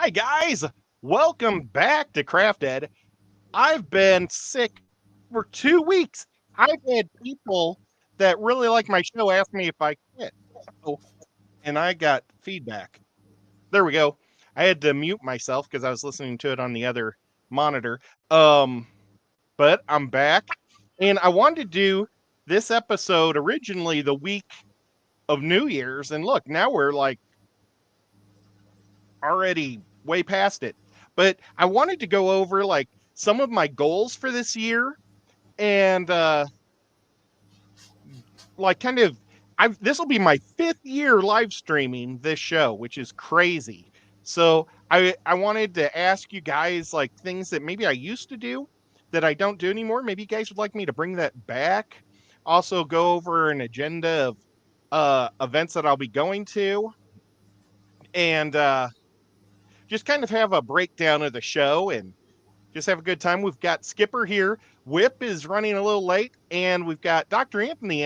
Hi, guys. Welcome back to Craft Ed. I've been sick for 2 weeks. I've had people that really like my show ask me if I quit. Oh, and I got feedback. There we go. I had to mute myself because I was listening to it on the other monitor. Um, but I'm back, and I wanted to do this episode originally the week of New Year's, and look, now we're like already way past it. But I wanted to go over like some of my goals for this year and like kind of I've this will be my 5th year live streaming this show, which is crazy. So I wanted to ask you guys like things that maybe I used to do that I don't do anymore. Maybe you guys would like me to bring that back. Also go over an agenda of events that I'll be going to and just kind of have a breakdown of the show and just have a good time. We've got Skipper here. Whip is running a little late, and we've got Dr. Anthony.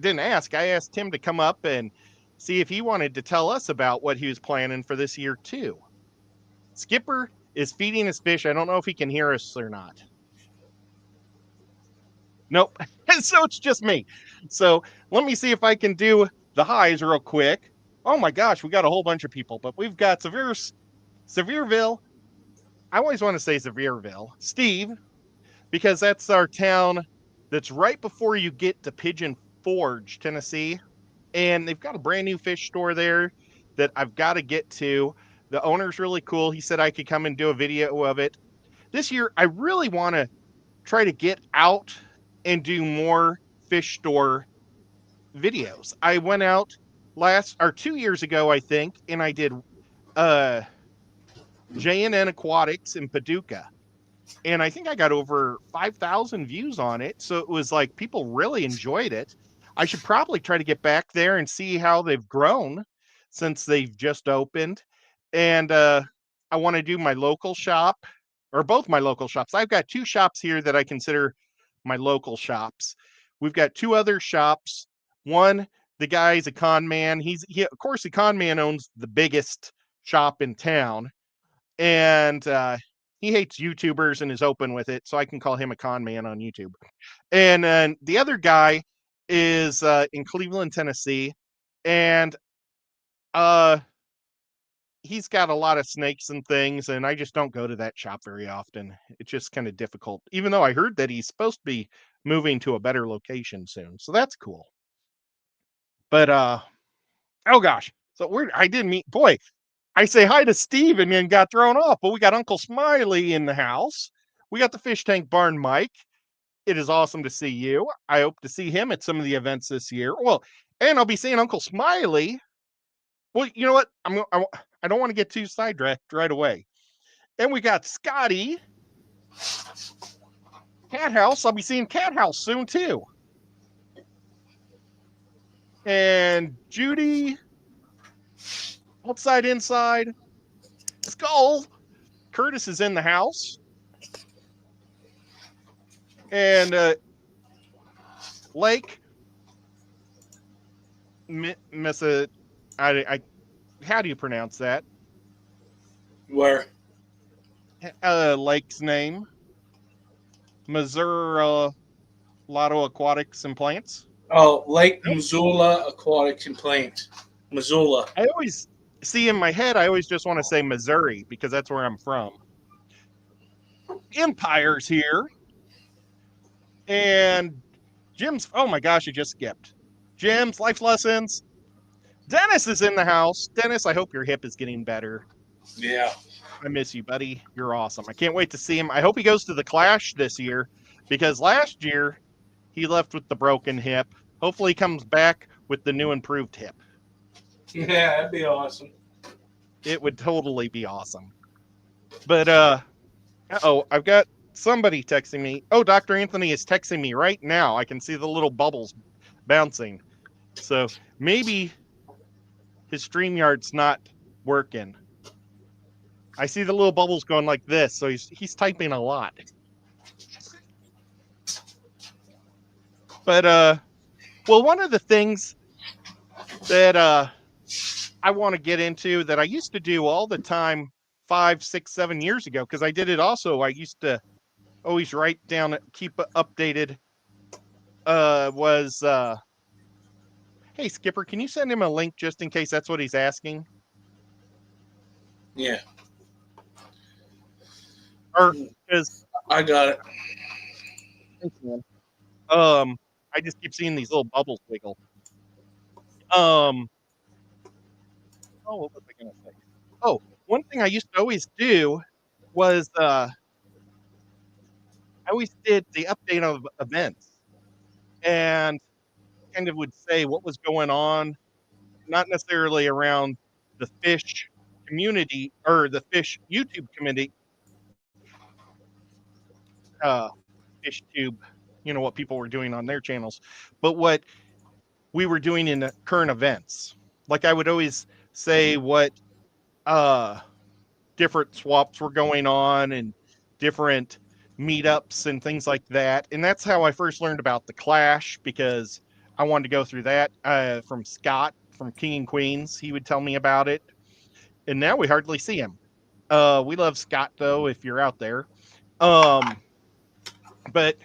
Didn't ask. I asked him to come up and see if he wanted to tell us about what he was planning for this year too. Skipper is feeding his fish. I don't know if he can hear us or not. Nope. So it's just me. So let me see if I can do the highs real quick. Oh my gosh, we got a whole bunch of people, but we've got Sevierville. I always want to say Sevierville. Steve, because that's our town that's right before you get to Pigeon Forge, Tennessee. And they've got a brand new fish store there that I've got to get to. The owner's really cool. He said I could come and do a video of it. This year, I really want to try to get out and do more fish store videos. I went out 2 years ago, I think, and I did uh J&N Aquatics in Paducah, and I think I got over 5,000 views on it. So it was like people really enjoyed it. I should probably try to get back there and see how they've grown since they've just opened. And I want to do my local shop or both my local shops. I've got two shops here that I consider my local shops. We've got two other shops. One, the guy's a con man. Of course, the con man owns the biggest shop in town. And he hates YouTubers and is open with it, so I can call him a con man on YouTube. And then the other guy is in Cleveland, Tennessee, and uh, he's got a lot of snakes and things, and I just don't go to that shop very often. It's just kind of difficult, even though I heard that he's supposed to be moving to a better location soon, so that's cool. But oh gosh, so I didn't meet boy. I say hi to Steve and then got thrown off, but we got Uncle Smiley in the house. We got the Fish Tank Barn Mike. It is awesome to see you. I hope to see him at some of the events this year. Well, and I'll be seeing Uncle Smiley. Well, you know what? I don't want to get too sidetracked right away. And we got Scotty, Cat House. I'll be seeing Cat House soon too. And Judy, outside, inside, Skull. Curtis is in the house. And Lake, Missa, how do you pronounce that? Where? Lake's name. Missouri Lotto Aquatics and Plants. Oh, Lake Nope. Missoula Aquatics and Plants. Missoula. I always see in my head, I always just want to say Missouri because that's where I'm from. Empire's here. And Jim's, oh my gosh, I just skipped. Jim's Life Lessons. Dennis is in the house. Dennis, I hope your hip is getting better. Yeah. I miss you, buddy. You're awesome. I can't wait to see him. I hope he goes to the Clash this year because last year he left with the broken hip. Hopefully he comes back with the new improved hip. Yeah, that'd be awesome. It would totally be awesome. But I've got somebody texting me. Oh, Dr. Anthony is texting me right now. I can see the little bubbles bouncing. So maybe his StreamYard's not working. I see the little bubbles going like this, so he's typing a lot. But well, one of the things that I want to get into that I used to do all the time 5, 6, 7 years ago, because I did it also. I used to always write down, keep updated. Was Hey Skipper, can you send him a link just in case that's what he's asking? Yeah, Or because I got it. I just keep seeing these little bubbles wiggle. Um, oh, what was I gonna say? Oh, one thing I used to always do was I always did the update of events and kind of would say what was going on, not necessarily around the fish community or the fish YouTube community, uh, fish tube, what people were doing on their channels, but what we were doing in the current events. Like I would always say what uh different swaps were going on and different meetups and things like that. And that's how I first learned about the Clash, because I wanted to go through that from Scott from King and Queens. He would tell me about it. And now we hardly see him. We love Scott though, if you're out there. Um, but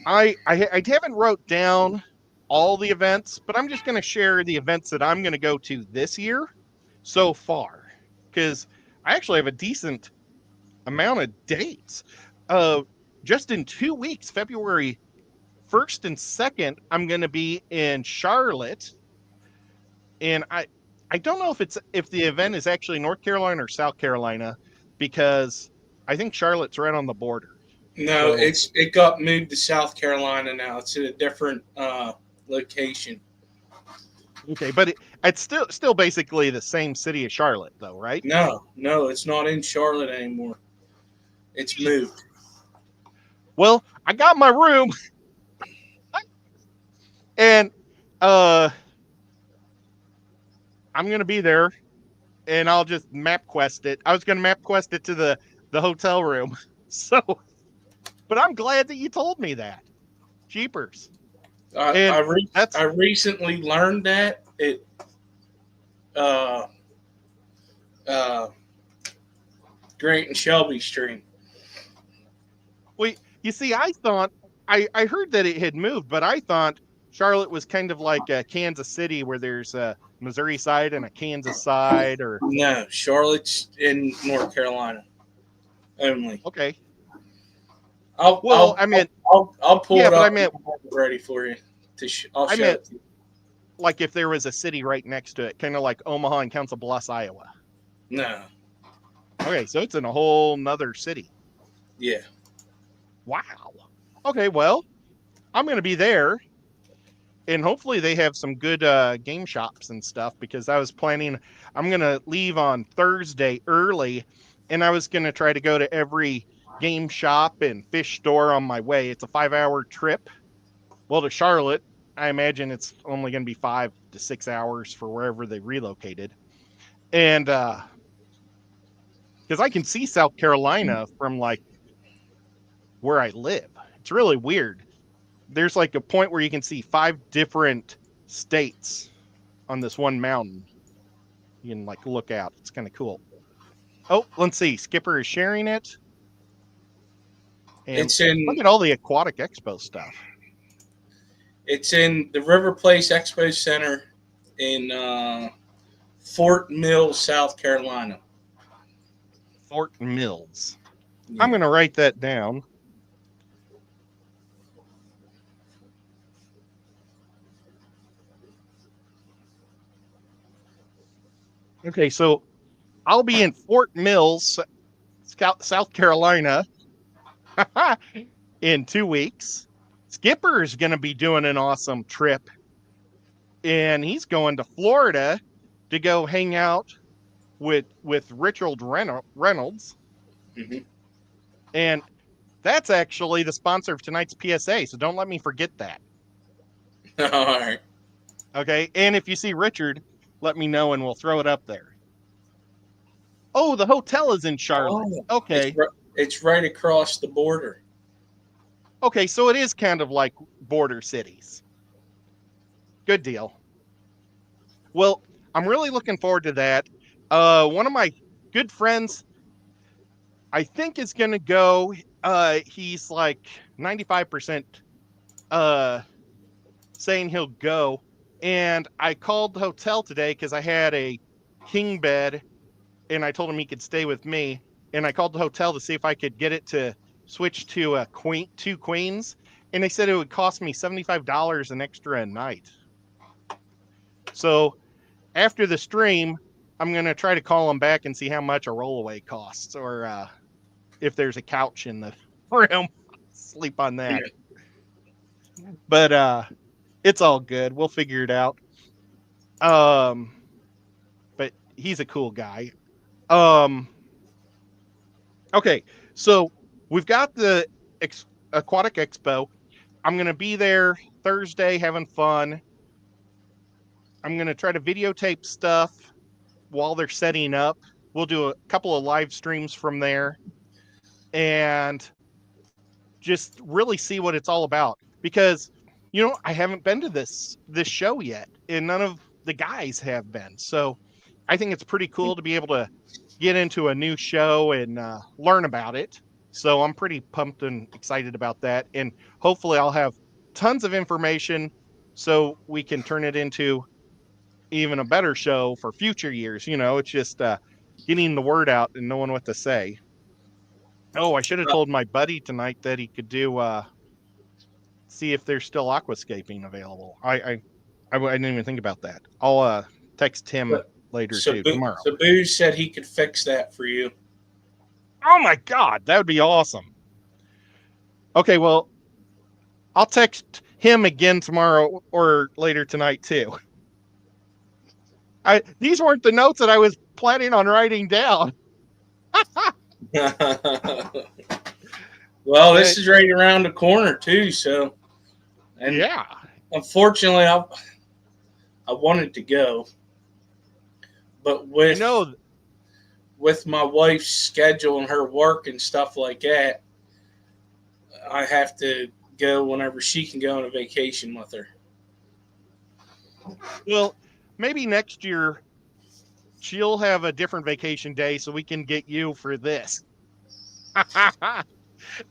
I haven't wrote down all the events, but I'm just going to share the events that I'm going to go to this year so far, because I actually have a decent amount of dates. Uh, just in 2 weeks, February 1st and 2nd, I'm going to be in Charlotte, and I don't know if the event is actually North Carolina or South Carolina, because I think Charlotte's right on the border. No, So it got moved to South Carolina now. It's at a different location. okay, but it's still basically the same city as Charlotte, though, right? No, it's not in Charlotte anymore. It's moved. Well, I got my room, and uh, I'm gonna be there, and I'll just map quest it. I was gonna map quest it to the hotel room, so. But I'm glad that you told me that. Jeepers, and that's I recently learned that it uh, uh, Grant and Shelby stream. we. You see, I thought I heard that it had moved, but I thought Charlotte was kind of like Kansas City, where there's a Missouri side and a Kansas side, or No, Charlotte's in North Carolina only. okay. I'll Well, I'll I meant I'll pull yeah, it but I up meant ready for you. I'll I show meant it to you. like if there was a city right next to it, kind of like Omaha and Council Bluffs, Iowa. No, Okay, so it's in a whole nother city. yeah, Wow. Okay, well, I'm going to be there, and hopefully they have some good game shops and stuff, because I was planning, I'm going to leave on Thursday early, and I was going to try to go to every game shop and fish store on my way. It's a 5-hour trip. Well, to Charlotte, I imagine it's only going to be 5 to 6 hours for wherever they relocated. And because I can see South Carolina from like where I live. It's really weird. There's like a point where you can see 5 different states on this one mountain. You can like look out. It's kind of cool. Oh, let's see. Skipper is sharing it. And it's in look at all the aquatic expo stuff. it's in the River Place Expo Center in Fort Mill, South Carolina. Fort Mills. Yeah. I'm going to write that down. Okay, so I'll be in Fort Mills, South Carolina, in 2 weeks. Skipper is going to be doing an awesome trip, and he's going to Florida to go hang out with Richard Reynolds, Mm-hmm. and that's actually the sponsor of tonight's PSA. So don't let me forget that. All right. Okay, and if you see Richard, let me know, and we'll throw it up there. Oh, the hotel is in Charlotte. Okay. It's right across the border. Okay, so it is kind of like border cities. Good deal. Well, I'm really looking forward to that. One of my good friends, I think is going to go. He's like 95% saying he'll go. And I called the hotel today because I had a king bed and I told him he could stay with me. And I called the hotel to see if I could get it to switch to a queen, two queens. And they said it would cost me $75 an extra a night. So after the stream, I'm going to try to call him back and see how much a rollaway costs or if there's a couch in the room. Sleep on that. But it's all good. We'll figure it out. But he's a cool guy. Okay, so we've got the aquatic expo. I'm gonna be there Thursday having fun. I'm gonna try to videotape stuff while they're setting up. We'll do a couple of live streams from there and just really see what it's all about. Because, I haven't been to this show yet, and none of the guys have been. So I think it's pretty cool to be able to get into a new show and learn about it. So I'm pretty pumped and excited about that. And hopefully I'll have tons of information so we can turn it into even a better show for future years. It's just getting the word out and knowing what to say. Oh, I should have told my buddy tonight that he could do see if there's still aquascaping available. I didn't even think about that. I'll text him later too tomorrow. So Booze said he could fix that for you. Oh my God, that would be awesome. Okay, well, I'll text him again tomorrow or later tonight too. These weren't the notes that I was planning on writing down. Well, this is right around the corner too, so and yeah. Unfortunately, I wanted to go, but with my wife's schedule and her work and stuff like that, I have to go whenever she can go on a vacation with her. Well, maybe next year she'll have a different vacation day so we can get you for this.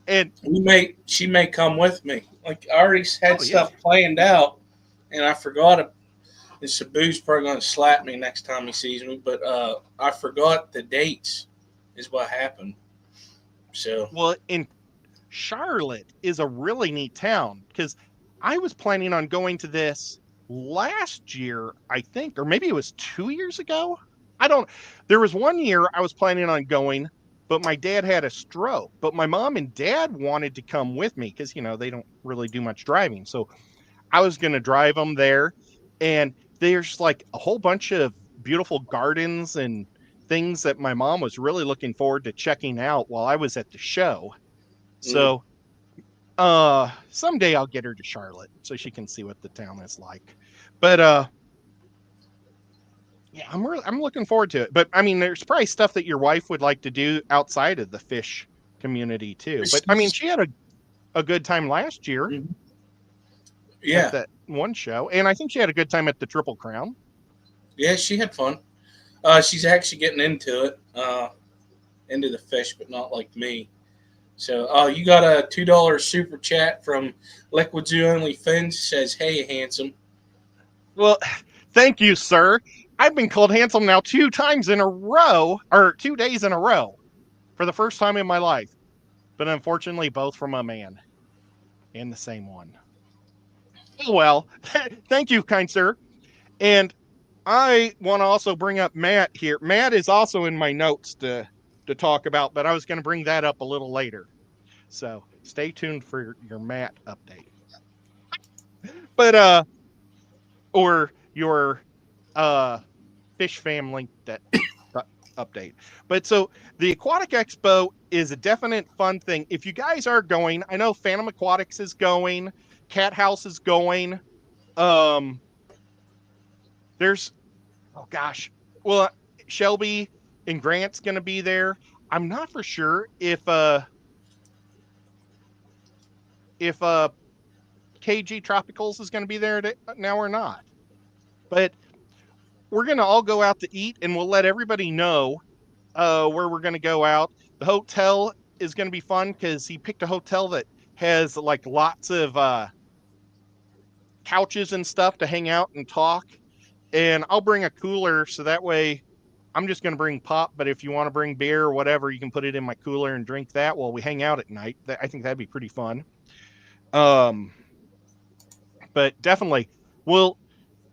And she may come with me. Like I already had stuff planned out, and I forgot it. And Sabu's probably going to slap me next time he sees me, but I forgot the dates. Is what happened. So in Charlotte is a really neat town because I was planning on going to this last year, I think, or maybe it was 2 years ago. There was 1 year I was planning on going, but my dad had a stroke. But my mom and dad wanted to come with me because, they don't really do much driving. So I was going to drive them there. And there's like a whole bunch of beautiful gardens and things that my mom was really looking forward to checking out while I was at the show. So someday I'll get her to Charlotte so she can see what the town is like. But yeah, I'm looking forward to it. But I mean, there's probably stuff that your wife would like to do outside of the fish community too. But I mean, she had a good time last year. Yeah, at that one show, and I think she had a good time at the Triple Crown. Yeah, she had fun. She's actually getting into it, into the fish, but not like me. So, you got a $2 super chat from Liquid Zoo Only Fins. Says, "Hey, handsome." Well, thank you, sir. I've been called handsome now 2 times in a row, or 2 days in a row, for the first time in my life. But unfortunately, both from a man, and the same one. Oh well, thank you, kind sir. And I want to also bring up Matt here. Matt is also in my notes to talk about, but I was going to bring that up a little later. So stay tuned for your Matt update. But or your fish family that update. But so the Aquatic Expo is a definite fun thing. If you guys are going, I know Phantom Aquatics is going, Cat House is going. There's Shelby and Grant's going to be there. I'm not for sure if KG Tropicals is going to be there now or not. But we're going to all go out to eat, and we'll let everybody know where we're going to go out. The hotel is going to be fun because he picked a hotel that has like lots of couches and stuff to hang out and talk. And I'll bring a cooler so that way I'm just going to bring pop. But if you want to bring beer or whatever, you can put it in my cooler and drink that while we hang out at night. I think that'd be pretty fun. Um, but definitely, well,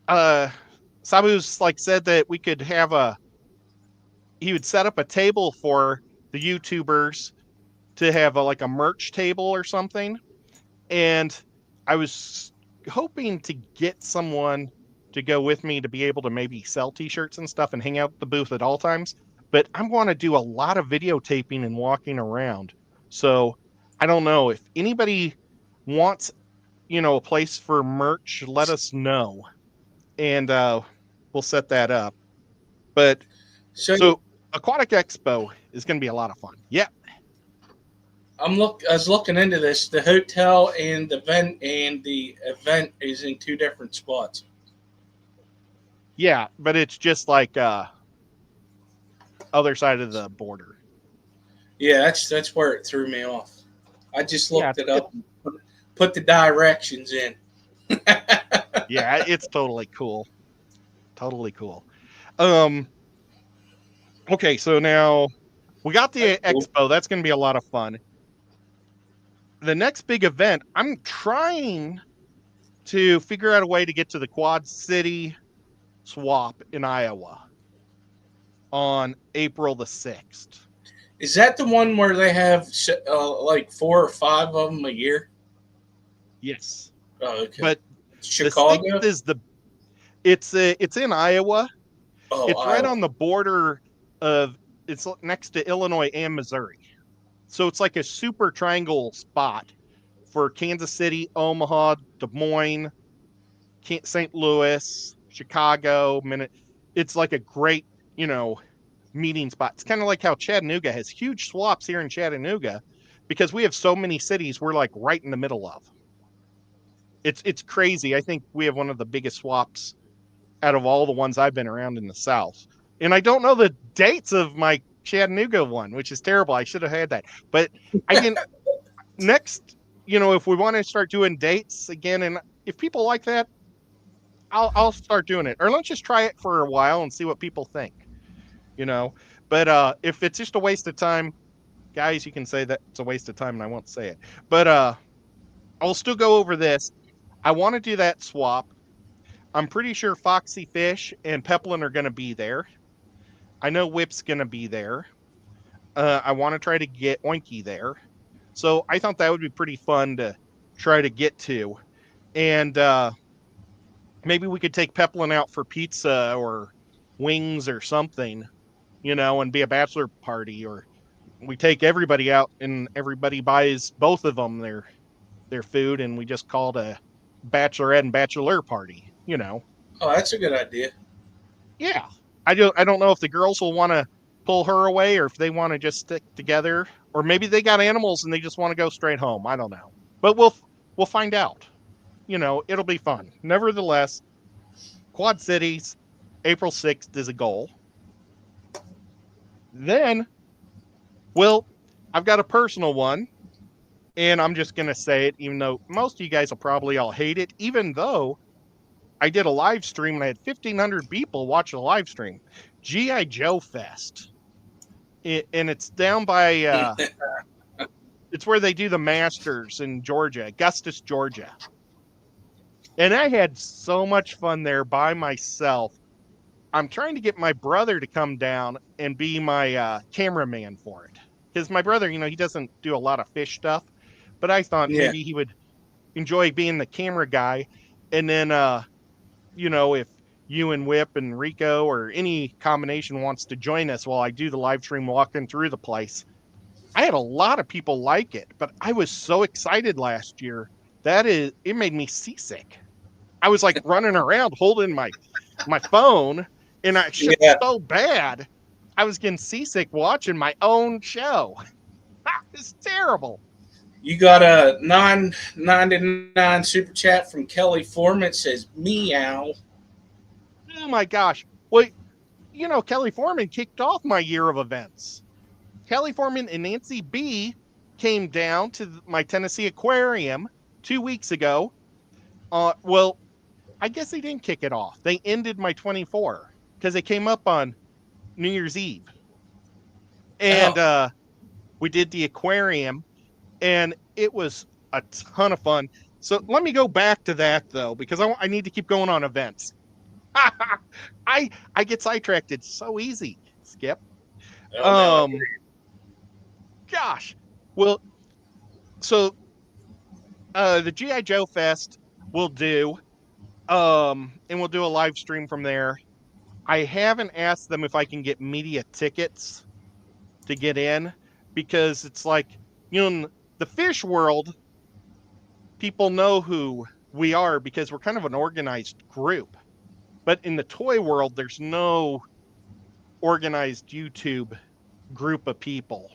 Sabu's like said that we could have he would set up a table for the YouTubers to have like a merch table or something. And I was hoping to get someone to go with me to be able to maybe sell t-shirts and stuff and hang out at the booth at all times. But I want to do a lot of videotaping and walking around. So I don't know if anybody wants, a place for merch, let us know. And we'll set that up. But so Aquatic Expo is going to be a lot of fun. Yeah. I was looking into this. The hotel and the event is in two different spots. Yeah, but it's just like other side of the border. Yeah, that's where it threw me off. I just looked it up, and put the directions in. Yeah, it's totally cool. Totally cool. Okay, so now we got the expo. That's going to be a lot of fun. The next big event, I'm trying to figure out a way to get to the Quad City Swap in Iowa on April the 6th. Is that the one where they have like 4 or 5 of them a year? Yes. Oh, okay. But Chicago the 6th is it's in Iowa. Oh, it's right on the border it's next to Illinois and Missouri. So it's like a super triangle spot for Kansas City, Omaha, Des Moines, St. Louis, Chicago. It's like a great, meeting spot. It's kind of like how Chattanooga has huge swaps here in Chattanooga because we have so many cities we're like right in the middle of. It's crazy. I think we have one of the biggest swaps out of all the ones I've been around in the South. And I don't know the dates of my Chattanooga one, which is terrible. I should have had that. But I can next, if we want to start doing dates again, and if people like that, I'll start doing it. Or let's just try it for a while and see what people think. But if it's just a waste of time, guys, you can say that it's a waste of time and I won't say it. But I'll still go over this. I want to do that swap. I'm pretty sure Foxy Fish and Peplin are going to be there. I know Whip's going to be there. I want to try to get Oinky there. So I thought that would be pretty fun to try to get to. And maybe we could take Peplin out for pizza or wings or something, and be a bachelor party. Or we take everybody out and everybody buys both of them their food and we just call it a bachelorette and bachelor party, Oh, that's a good idea. Yeah. I don't know if the girls will want to pull her away or if they want to just stick together, or maybe they got animals and they just want to go straight home. I don't know, but we'll find out. It'll be fun. Nevertheless, Quad Cities, April 6th is a goal. Then, I've got a personal one, and I'm just going to say it, even though most of you guys will probably all hate it, even though I did a live stream and I had 1,500 people watch the live stream. G.I. Joe Fest. And it's down by, it's where they do the Masters in Georgia, Augustus, Georgia. And I had so much fun there by myself. I'm trying to get my brother to come down and be my cameraman for it. Because my brother, he doesn't do a lot of fish stuff. But I thought maybe he would enjoy being the camera guy. And then, if you and Whip and Rico or any combination wants to join us while I do the live stream walking through the place. I had a lot of people like it, but I was so excited last year. It made me seasick. I was like running around holding my phone, and I shook so bad. I was getting seasick watching my own show. It's terrible. You got a $9.99 super chat from Kelly Foreman. It says meow. Oh my gosh. Well, Kelly Foreman kicked off my year of events. Kelly Foreman and Nancy B came down to my Tennessee Aquarium 2 weeks ago. Well, I guess they didn't kick it off. They ended my 24 because they came up on New Year's Eve. And we did the aquarium, and it was a ton of fun. So let me go back to that, though, because I need to keep going on events. I get sidetracked. It's so easy, Skip. Oh, no. Gosh. Well, so the G.I. Joe Fest we'll do, and we'll do a live stream from there. I haven't asked them if I can get media tickets to get in, because it's like, in the fish world, people know who we are because we're kind of an organized group. But in the toy world, there's no organized YouTube group of people.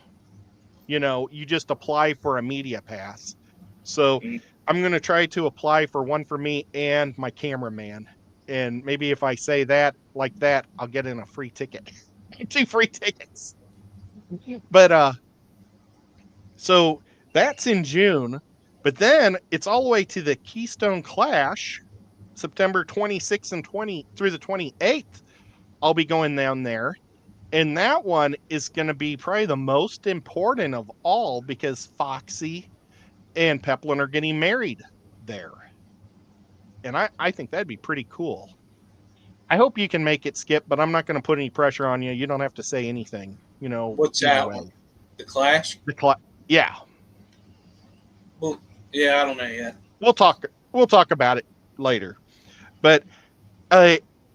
You just apply for a media pass. So I'm going to try to apply for one for me and my cameraman. And maybe if I say that like that, I'll get in a free ticket. 2 free tickets. But so that's in June. But then it's all the way to the Keystone Clash, September 26th and 20 through the 28th. I'll be going down there. And that one is going to be probably the most important of all, because Foxy and Peplin are getting married there. And I think that'd be pretty cool. I hope you can make it, Skip, but I'm not going to put any pressure on you. You don't have to say anything, What's that one? The Clash? Yeah. Well, yeah, I don't know yet. We'll talk about it later. But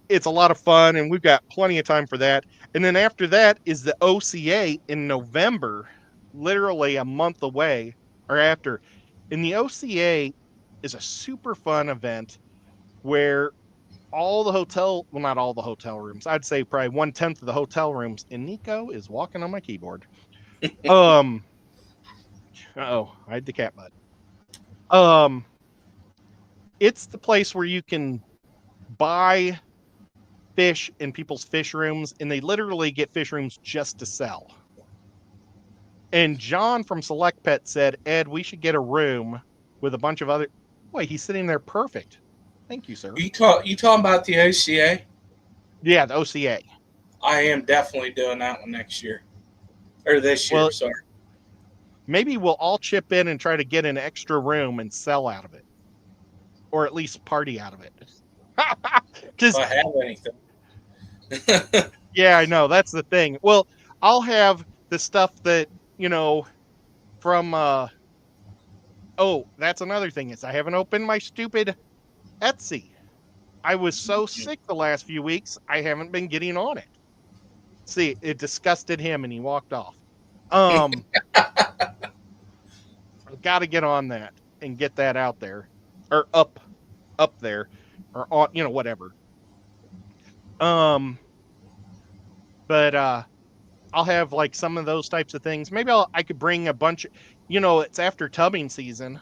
it's a lot of fun, and we've got plenty of time for that. And then after that is the OCA in November, literally a month away or after. And the OCA is a super fun event where not all the hotel rooms, I'd say probably 1/10 of the hotel rooms, and Nico is walking on my keyboard. I had the cat butt. It's the place where you can buy fish in people's fish rooms, and they literally get fish rooms just to sell. And John from Select Pet said, Ed, we should get a room with a bunch of other. Boy, he's sitting there perfect. Thank you, sir. You talking about the OCA? Yeah, the OCA. I am definitely doing that one next year. Or this year, sorry. Maybe we'll all chip in and try to get an extra room and sell out of it. Or at least party out of it. If I have anything. Yeah, I know. That's the thing. Well, I'll have the stuff that, from that's another thing, is I haven't opened my stupid Etsy. I was so sick the last few weeks, I haven't been getting on it. See, it disgusted him and he walked off. I've got to get on that and get that out there, or up there, or on, whatever. But I'll have like some of those types of things. Maybe I could bring a bunch of, it's after tubbing season.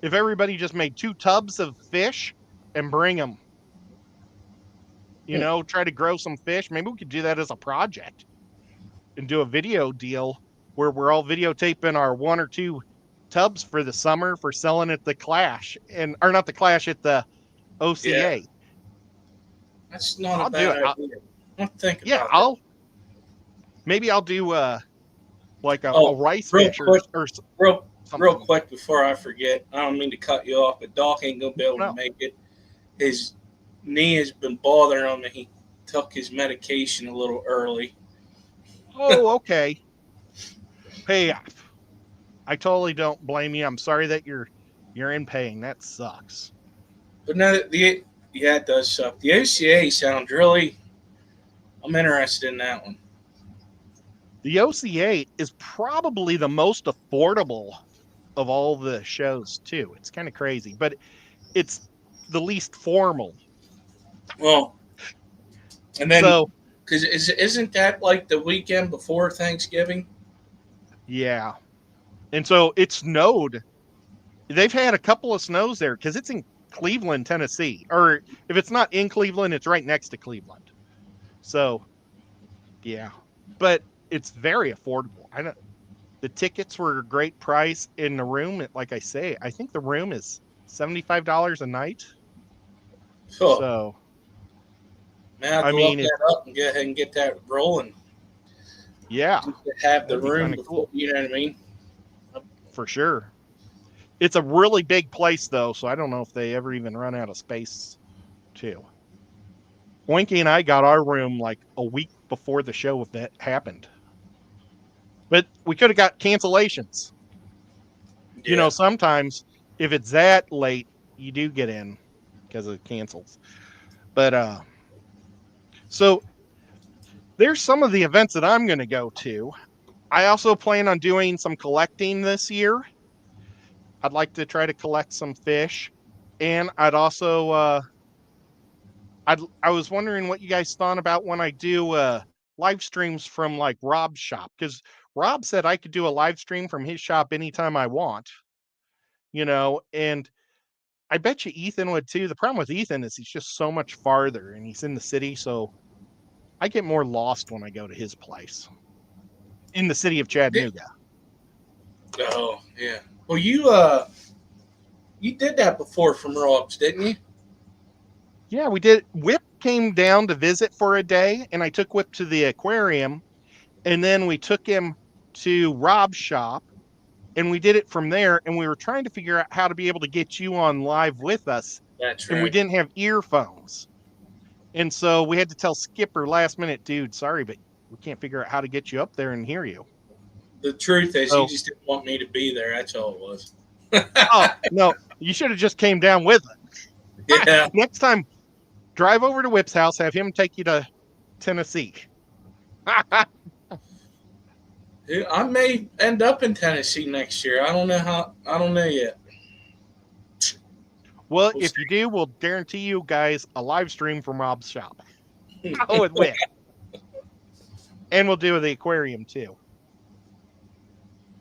If everybody just made 2 tubs of fish and bring them, try to grow some fish. Maybe we could do that as a project and do a video deal where we're all videotaping our 1 or 2 tubs for the summer for selling at the Clash, or not the Clash, at the OCA. Yeah. That's not a bad idea. I'll think about it. I'll do a rice fish or real quick before I forget. I don't mean to cut you off, but Doc ain't gonna be able to make it. His knee has been bothering him, and he took his medication a little early. Oh, okay. Hey, I totally don't blame you. I'm sorry that you're in pain. That sucks. But no, it does suck. The OCA sounds really. I'm interested in that one. The OCA is probably the most affordable of all the shows too. It's kind of crazy, but it's the least formal. Well, and then because isn't that like the weekend before Thanksgiving? Yeah, and so it snowed. They've had a couple of snows there because it's in Cleveland, Tennessee, or if it's not in Cleveland, it's right next to Cleveland. So yeah, but it's very affordable. I don't. The tickets were a great price in the room. Like I say, I think the room is $75 a night. Oh, So man, I have I to look mean, that up and go ahead and get that rolling. yeah, Just to have the that'd be room kind of before, cool you know what I mean? for sure. It's a really big place though, so I don't know if they ever even run out of space too. Winky and I got our room like a week before the show that happened, but we could have got cancellations. You Yeah. know, sometimes if it's that late, you do get in because it cancels. But so there's some of the events that I'm going to go to. I also plan on doing some collecting this year. I'd like to try to collect some fish, and I'd also I was wondering what you guys thought about when I do live streams from like Rob's shop, because Rob said I could do a live stream from his shop anytime I want, you know, and I bet you Ethan would too. The problem with Ethan is he's just so much farther and he's in the city, so I get more lost when I go to his place in the city of Chattanooga. Oh, yeah. Well, you did that before from Rob's, didn't you? Yeah, we did. Whip came down to visit for a day, and I took Whip to the aquarium, and then we took him to Rob's shop, and we did it from there. And we were trying to figure out how to be able to get you on live with us, That's and we right. didn't have earphones. And so we had to tell Skipper last minute, dude, sorry, but we can't figure out how to get you up there and hear you. The truth is, you So, just didn't want me to be there. That's all it was. oh, no, you should have just came down with us. Yeah. Next time, drive over to Whip's house, have him take you to Tennessee. I may end up in Tennessee next year. I don't know how. I don't know yet. Well, We'll if you see. do, we'll guarantee you guys a live stream from Rob's shop. Oh, with Whip. And we'll do the aquarium too.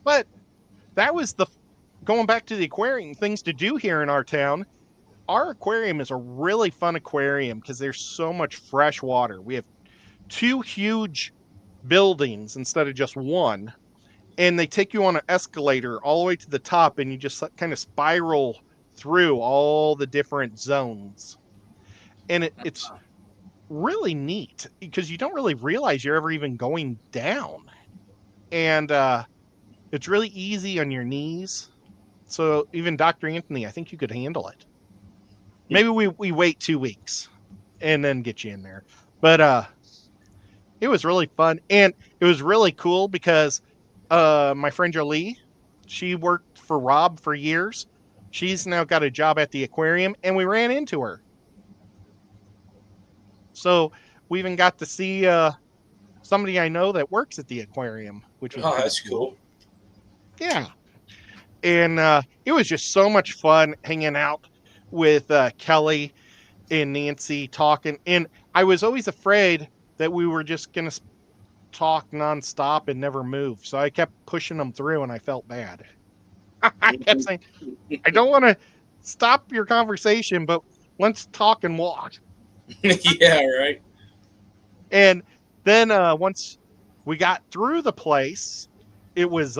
But that was the going back to the aquarium things to do here in our town. Our aquarium is a really fun aquarium because there's so much fresh water. We have two huge buildings instead of just one, and they take you on an escalator all the way to the top, and you just kind of spiral through all the different zones. And it's really neat because you don't really realize you're ever even going down. And it's really easy on your knees. So even Dr. Anthony, I think you could handle it. Maybe we wait 2 weeks and then get you in there. But it was really fun. And it was really cool because my friend Jolie, she worked for Rob for years. She's now got a job at the aquarium and we ran into her. So we even got to see somebody I know that works at the aquarium, which was Oh, pretty that's cool. cool. Yeah. And it was just so much fun hanging out with Kelly and Nancy talking. And I was always afraid that we were just going to talk nonstop and never move. So I kept pushing them through and I felt bad. I kept saying, I don't want to stop your conversation, but let's talk and walk. Yeah, right. And then once we got through the place, it was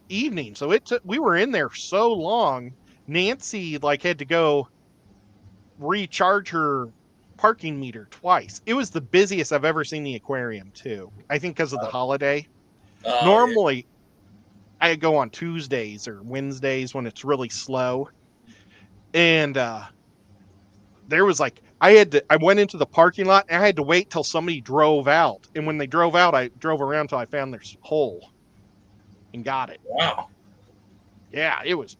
evening. So we were in there so long. Nancy like had to go recharge her parking meter twice. It was the busiest I've ever seen the aquarium too. I think because of the holiday. Oh, yeah. Normally I go on Tuesdays or Wednesdays when it's really slow. And there was like I went into the parking lot and I had to wait till somebody drove out. And when they drove out, I drove around till I found their hole and got it. Wow. Yeah, it was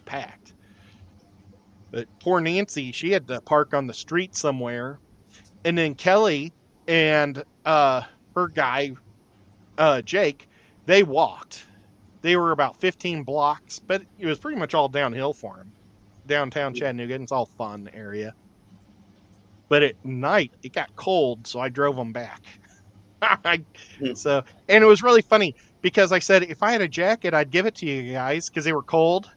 packed. But poor Nancy, she had to park on the street somewhere. And then Kelly and her guy, Jake, they walked. They were about 15 blocks, but it was pretty much all downhill for them. Downtown Chattanooga, and it's all fun area. But at night, it got cold, so I drove them back. So, and it was really funny because I said, if I had a jacket, I'd give it to you guys because they were cold.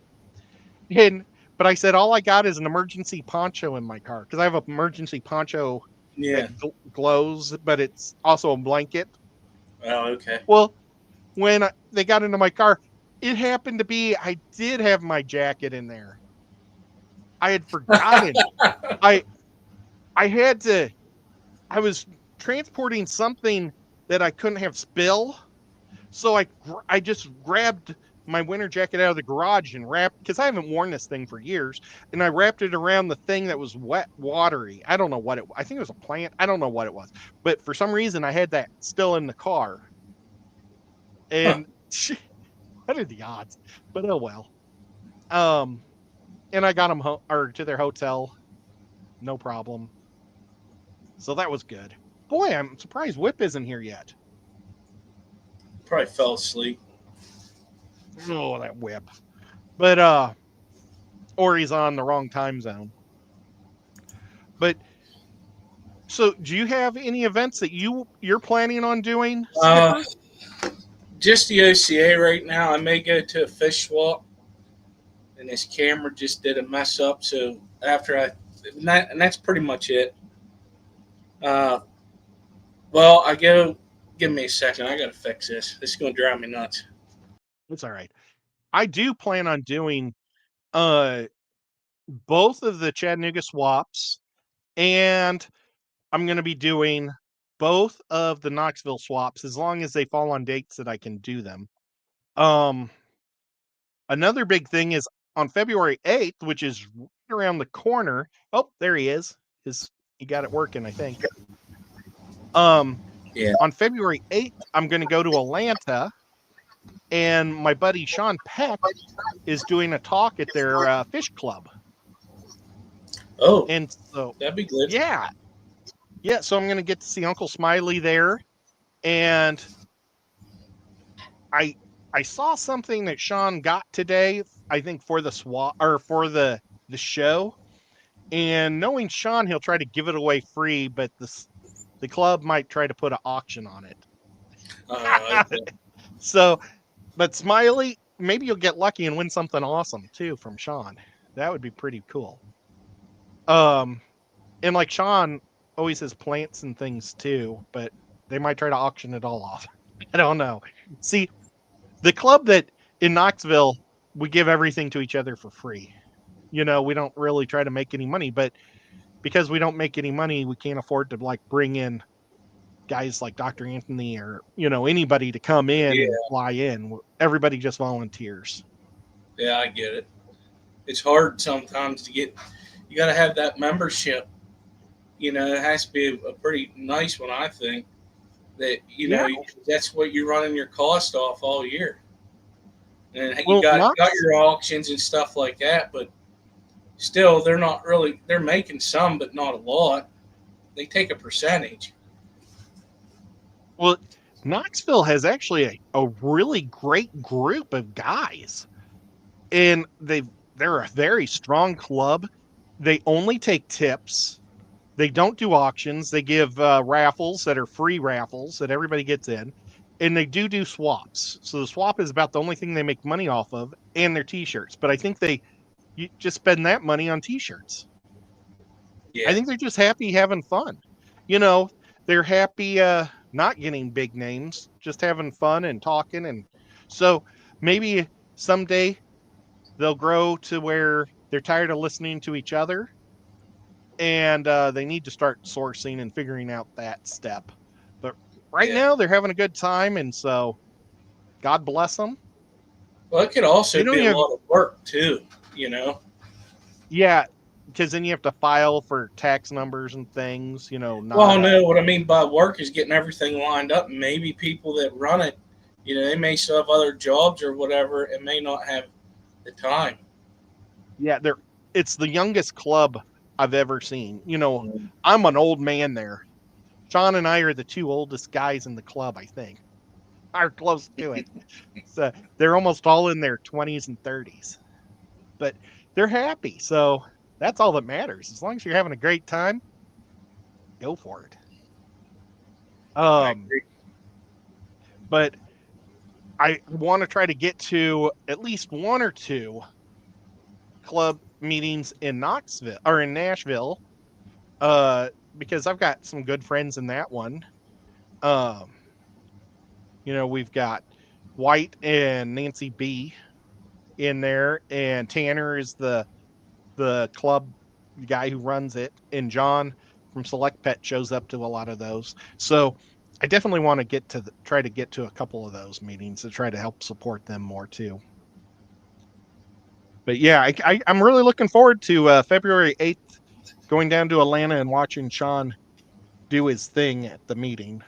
And, but I said, all I got is an emergency poncho in my car because I have an emergency poncho Yeah. that glows, but it's also a blanket. Oh, okay. Well, when they got into my car, it happened to be I did have my jacket in there. I had forgotten. I I had to. I was transporting something that I couldn't have spill, so I just grabbed my winter jacket out of the garage and wrapped, because I haven't worn this thing for years, and I wrapped it around the thing that was wet, watery. I don't know what it. I think it was a plant. I don't know what it was, but for some reason I had that still in the car, Huh. and what are the odds? But oh well. Um, and I got them or to their hotel, no problem. So that was good. Boy, I'm surprised Whip isn't here yet. Probably fell asleep. Oh, that Whip. But or he's on the wrong time zone. But so do you have any events that you're planning on doing, Uh, Skipper? just the OCA right now. I may go to a fish swap, and this camera just did a mess up. So after and that's pretty much it. Uh, well, I go. Give me a second. I gotta fix this. This is gonna drive me nuts. It's all right. I do plan on doing uh both of the Chattanooga swaps, and I'm going to be doing both of the Knoxville swaps as long as they fall on dates that I can do them. Um, another big thing is on February 8th, which is right around the corner. Oh, there he is. He got it working, I think. Um, Yeah. on February 8th, I'm going to go to Atlanta, and my buddy Sean Peck is doing a talk at their fish club. Oh, And so, that'd be good. yeah. Yeah, so I'm going to get to see Uncle Smiley there, and I saw something that Sean got today, I think for the swap or for the show. And knowing Sean, he'll try to give it away free, but the club might try to put an auction on it. Okay. So, but Smiley, maybe you'll get lucky and win something awesome too from Sean. That would be pretty cool. Um, and like Sean always has plants and things too, but they might try to auction it all off. I don't know. See, the club that in Knoxville, we give everything to each other for free. We don't really try to make any money, but because we don't make any money, we can't afford to like bring in guys like Dr. Anthony or, anybody to come in Yeah, and fly in. Everybody just volunteers. yeah, I get it. It's hard sometimes to get. You got to have that membership. It has to be a pretty nice one, I think. That Yeah. that's what you're running your cost off all year, and you Well, got your auctions and stuff like that. But still, they're not really. They're making some, but not a lot. They take a percentage. well, Knoxville has actually a really great group of guys, and they're a very strong club. They only take tips. They don't do auctions. They give raffles that are free raffles that everybody gets in, and they do swaps. So the swap is about the only thing they make money off of, and their T-shirts. But I think you just spend that money on T-shirts. I Yeah, think they're just happy having fun. You know, they're happy not getting big names, just having fun and talking. And so maybe someday they'll grow to where they're tired of listening to each other, and they need to start sourcing and figuring out that step. But right yeah. now they're having a good time, and so God bless them. Well, it could They also don't be a even, lot of work too. You know. yeah, because then you have to file for tax numbers and things. Not Well, no, what I mean by work is getting everything lined up. Maybe people that run it, they may still have other jobs or whatever and may not have the time. yeah, they're it's the youngest club I've ever seen. I'm an old man there. Sean and I are the two oldest guys in the club, I think. Are close to it. So they're almost all in their 20s and 30s. But they're happy. So that's all that matters. As long as you're having a great time, go for it. I Um, agree. but I want to try to get to at least one or two club meetings in Knoxville or in Nashville. because I've got some good friends in that one. We've got White and Nancy B in there, and Tanner is the club guy who runs it, and John from Select Pet shows up to a lot of those. So I definitely want to try to get to a couple of those meetings to try to help support them more too. But yeah, I'm really looking forward to February 8th, going down to Atlanta and watching Sean do his thing at the meeting.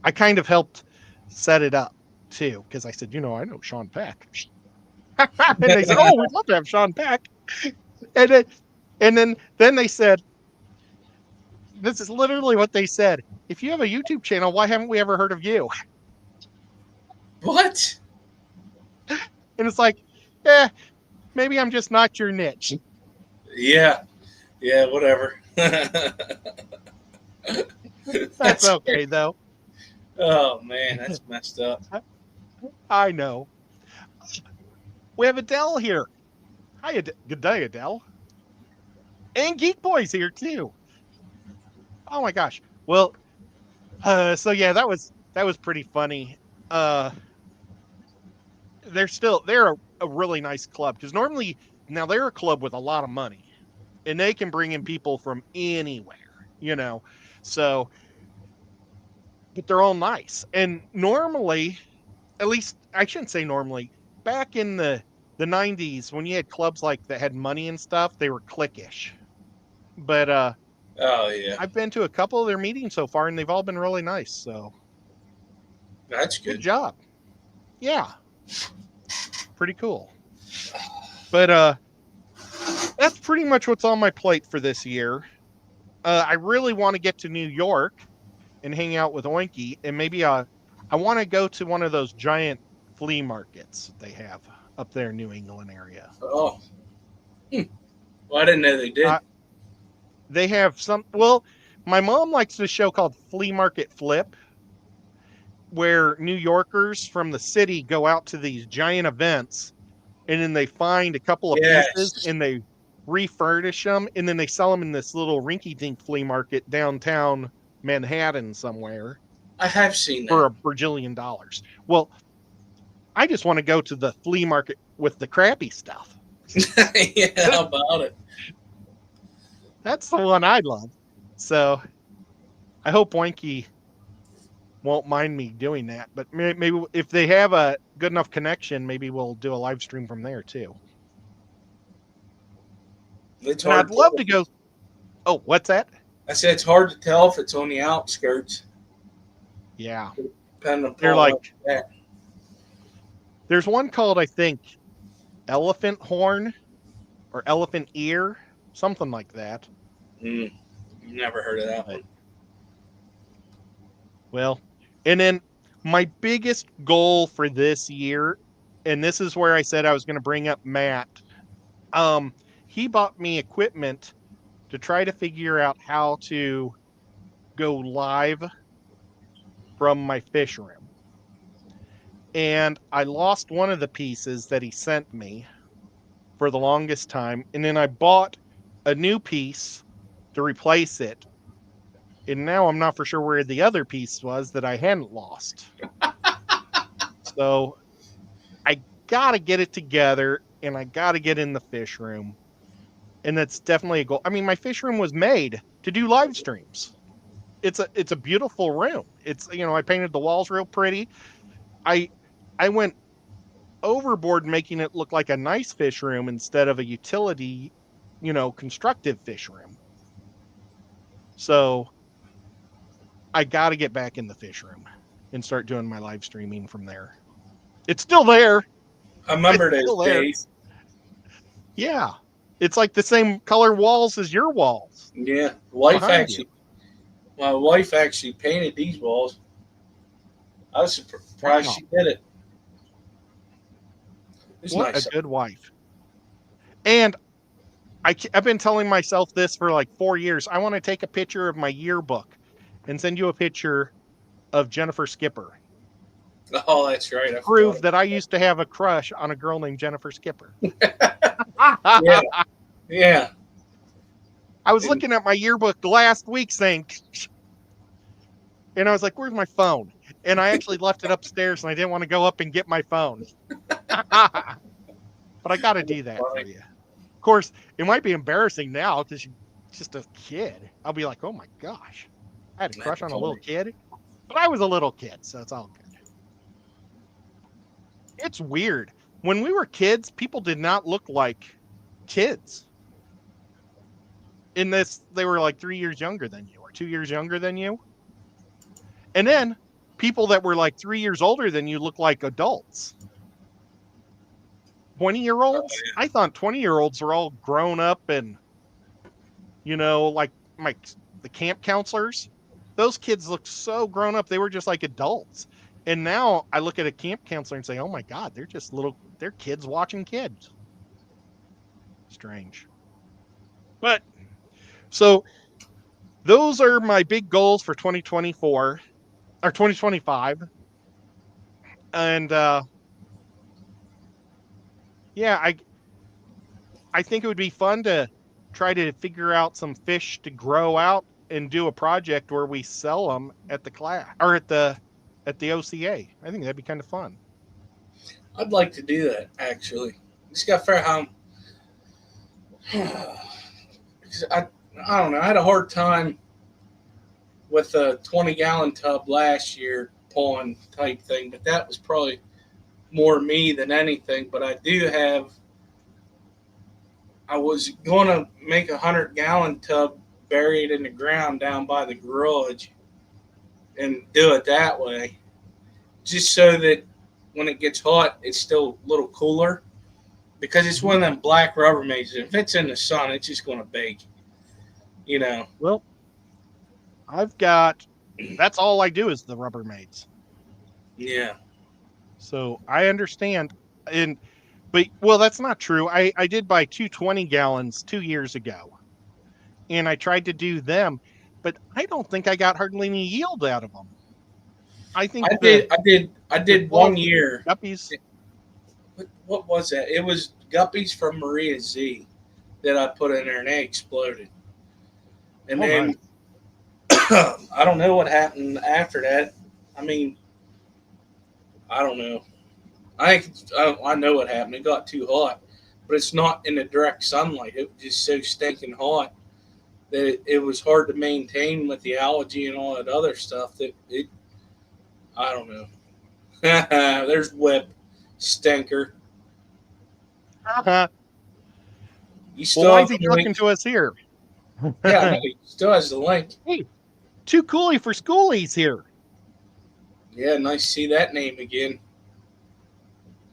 I kind of helped set it up too, because I said, I know Sean Peck. And they said, "Oh, we'd love to have Sean Peck." And then they said, this is literally what they said. If you have a YouTube channel, why haven't we ever heard of you? What? And it's like, maybe I'm just not your niche. Yeah, whatever. That's okay, though. Oh, man, that's messed up. I know. We have Adele here. Hi, good day, Adele. And Geek Boy's here, too. Oh, my gosh. Well, so yeah, that was pretty funny. They're a really nice club, because normally now they're a club with a lot of money, and they can bring in people from anywhere, so, but they're all nice. And normally, at least I shouldn't say normally, back in the 90s, when you had clubs like that had money and stuff, they were cliquish. But oh yeah, I've been to a couple of their meetings so far, and they've all been really nice. So that's good. Good job. Yeah, pretty cool. But that's pretty much what's on my plate for this year. I really want to get to New York and hang out with Oinky, and maybe I want to go to one of those giant flea markets they have up there in New England area. Oh, well, I didn't know they did. They have some. Well, my mom likes this show called Flea Market Flip, where New Yorkers from the city go out to these giant events, and then they find a couple of pieces and they refurnish them, and then they sell them in this little rinky-dink flea market downtown Manhattan somewhere. I have seen that. For $1 bajillion. Well, I just want to go to the flea market with the crappy stuff. Yeah, how about it? That's the one I love. So I hope Wanky won't mind me doing that. But maybe if they have a good enough connection, maybe we'll do a live stream from there too. I'd love to go. Oh, what's that? I said it's hard to tell if it's on the outskirts. Yeah. They're like that. There's one called, I think, Elephant Horn or Elephant Ear, something like that. Never heard of that one. Well, and then my biggest goal for this year, and this is where I said I was going to bring up Matt. He bought me equipment to try to figure out how to go live from my fish room. And I lost one of the pieces that he sent me for the longest time. And then I bought a new piece to replace it. And now I'm not for sure where the other piece was that I hadn't lost. So I got to get it together, and I got to get in the fish room. And that's definitely a goal. I mean, my fish room was made to do live streams. It's a beautiful room. It's, I painted the walls real pretty. I went overboard making it look like a nice fish room instead of a utility, constructive fish room. So I got to get back in the fish room and start doing my live streaming from there. It's still there. I remember those days. Yeah. It's like the same color walls as your walls. Yeah. My wife actually painted these walls. I was surprised she did it. What nice. A good wife. And I've been telling myself this for like 4 years. I want to take a picture of my yearbook and send you a picture of Jennifer Skipper. Oh, that's right. Prove that I used to have a crush on a girl named Jennifer Skipper. Yeah. I was looking at my yearbook last week saying, and I was like, where's my phone? And I actually left it upstairs and I didn't want to go up and get my phone. But I got to do that for you. Of course, it might be embarrassing now because you're just a kid. I'll be like, oh my gosh, I had a crush on a little kid. But I was a little kid, so it's all good. It's weird. When we were kids, people did not look like kids. In this, they were like 3 years younger than you or 2 years younger than you. And then people that were like 3 years older than you look like adults. 20-year-olds? Oh, yeah. I thought 20-year-olds were all grown up and, like the camp counselors. Those kids looked so grown up. They were just like adults. And now I look at a camp counselor and say, oh my God, they're kids watching kids. Strange. But so those are my big goals for 2024 or 2025. And yeah, I think it would be fun to try to figure out some fish to grow out and do a project where we sell them at the class or at the OCA. I think that'd be kind of fun. I'd like to do that, actually. Just got to figure out how. I don't know. I had a hard time with a 20-gallon tub last year pond type thing, but that was probably more me than anything. But I was going to make a 100-gallon tub buried in the ground down by the garage and do it that way, just so that when it gets hot, it's still a little cooler, because it's one of them black Rubbermaids. If it's in the sun, it's just going to bake, Well, that's all I do is the Rubbermaids. Yeah. So I understand. But that's not true. I did buy 220 gallons 2 years ago, and I tried to do them, but I don't think I got hardly any yield out of them. I think I did 1 year. Guppies. What was that? It was guppies from Maria Z that I put in there, and they exploded. And then nice. I don't know what happened after that. I mean, I don't know. I know what happened. It got too hot, but it's not in the direct sunlight. It was just so stinking hot that it was hard to maintain with the algae and all that other stuff. I don't know. There's Whip, stinker. Why is he talking to us here? Yeah, he still has the link. Hey, too coolie for schoolies here. Yeah, nice to see that name again.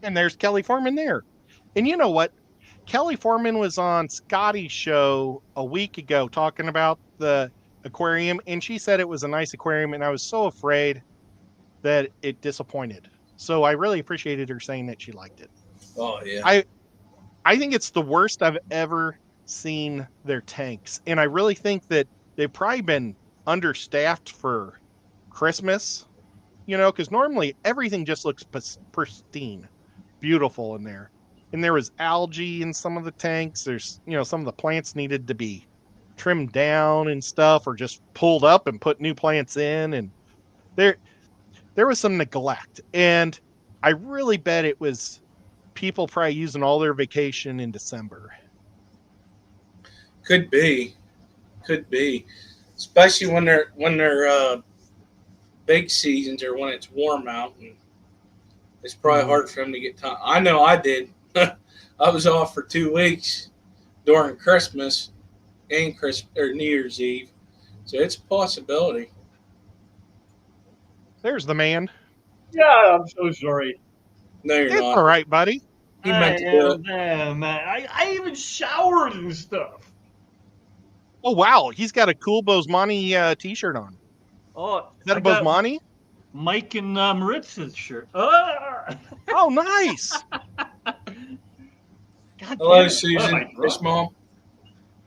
And there's Kelly Foreman there. And you know what? Kelly Foreman was on Scotty's show a week ago talking about the aquarium, and she said it was a nice aquarium, and I was so afraid that it disappointed. So I really appreciated her saying that she liked it. Oh, yeah. I think it's the worst I've ever seen their tanks. And I really think that they've probably been understaffed for Christmas, because normally everything just looks pristine, beautiful in there. And there was algae in some of the tanks. There's, some of the plants needed to be trimmed down and stuff, or just pulled up and put new plants in. And there was some neglect. And I really bet it was people probably using all their vacation in December. Could be. Especially when they're big seasons or when it's warm out, and it's probably hard for them to get time. I know I did. I was off for 2 weeks during Christmas and New Year's Eve, so it's a possibility. There's the man. Yeah, I'm so sorry. No, you're it's not. All right, buddy. He meant to do it. Man. I even showered and stuff. Oh wow, he's got a cool Bosemani t-shirt on. Oh, is that a Bosemani? Mike and Maritz's shirt. Oh, nice. Hello, Susan. Yes, Mom.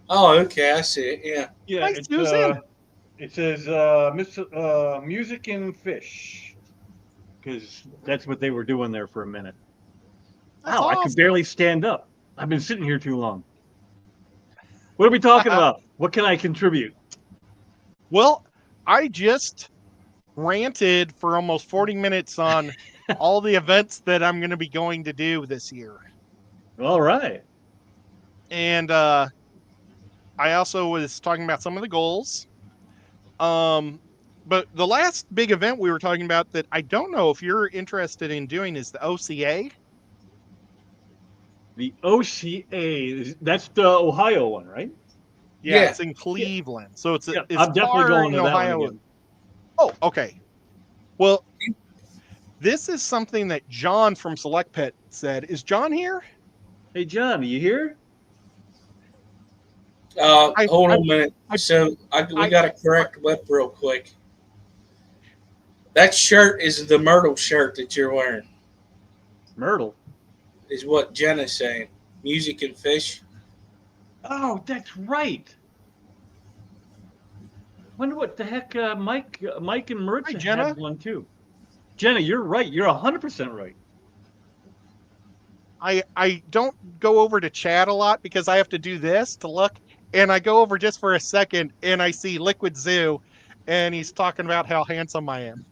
Oh, okay, I see it. Yeah. Yeah. Hi, Susan. It says music and fish, because that's what they were doing there for a minute. Wow, awesome. I could barely stand up. I've been sitting here too long. What are we talking about? What can I contribute? Well, I just ranted for almost 40 minutes on all the events that I'm going to be going to do this year. All right. And I also was talking about some of the goals. But the last big event we were talking about that I don't know if you're interested in doing is the OCA. The OCA, that's the Ohio one, right? Yeah, it's in Cleveland. So it's I'm definitely going to that Ohio. one again. Oh, okay. Well, this is something that John from Select Pet said. Is John here? Hey, John, are you here? Hold on a minute. We got to correct Whip real quick. That shirt is the Myrtle shirt that you're wearing. Myrtle? Is what Jenna's saying. Music and Fish. Oh, that's right. Wonder what the heck Mike and Mertz had one too. Jenna, you're right. You're 100% right. I don't go over to chat a lot because I have to do this to look, and I go over just for a second and I see Liquid Zoo, and he's talking about how handsome I am.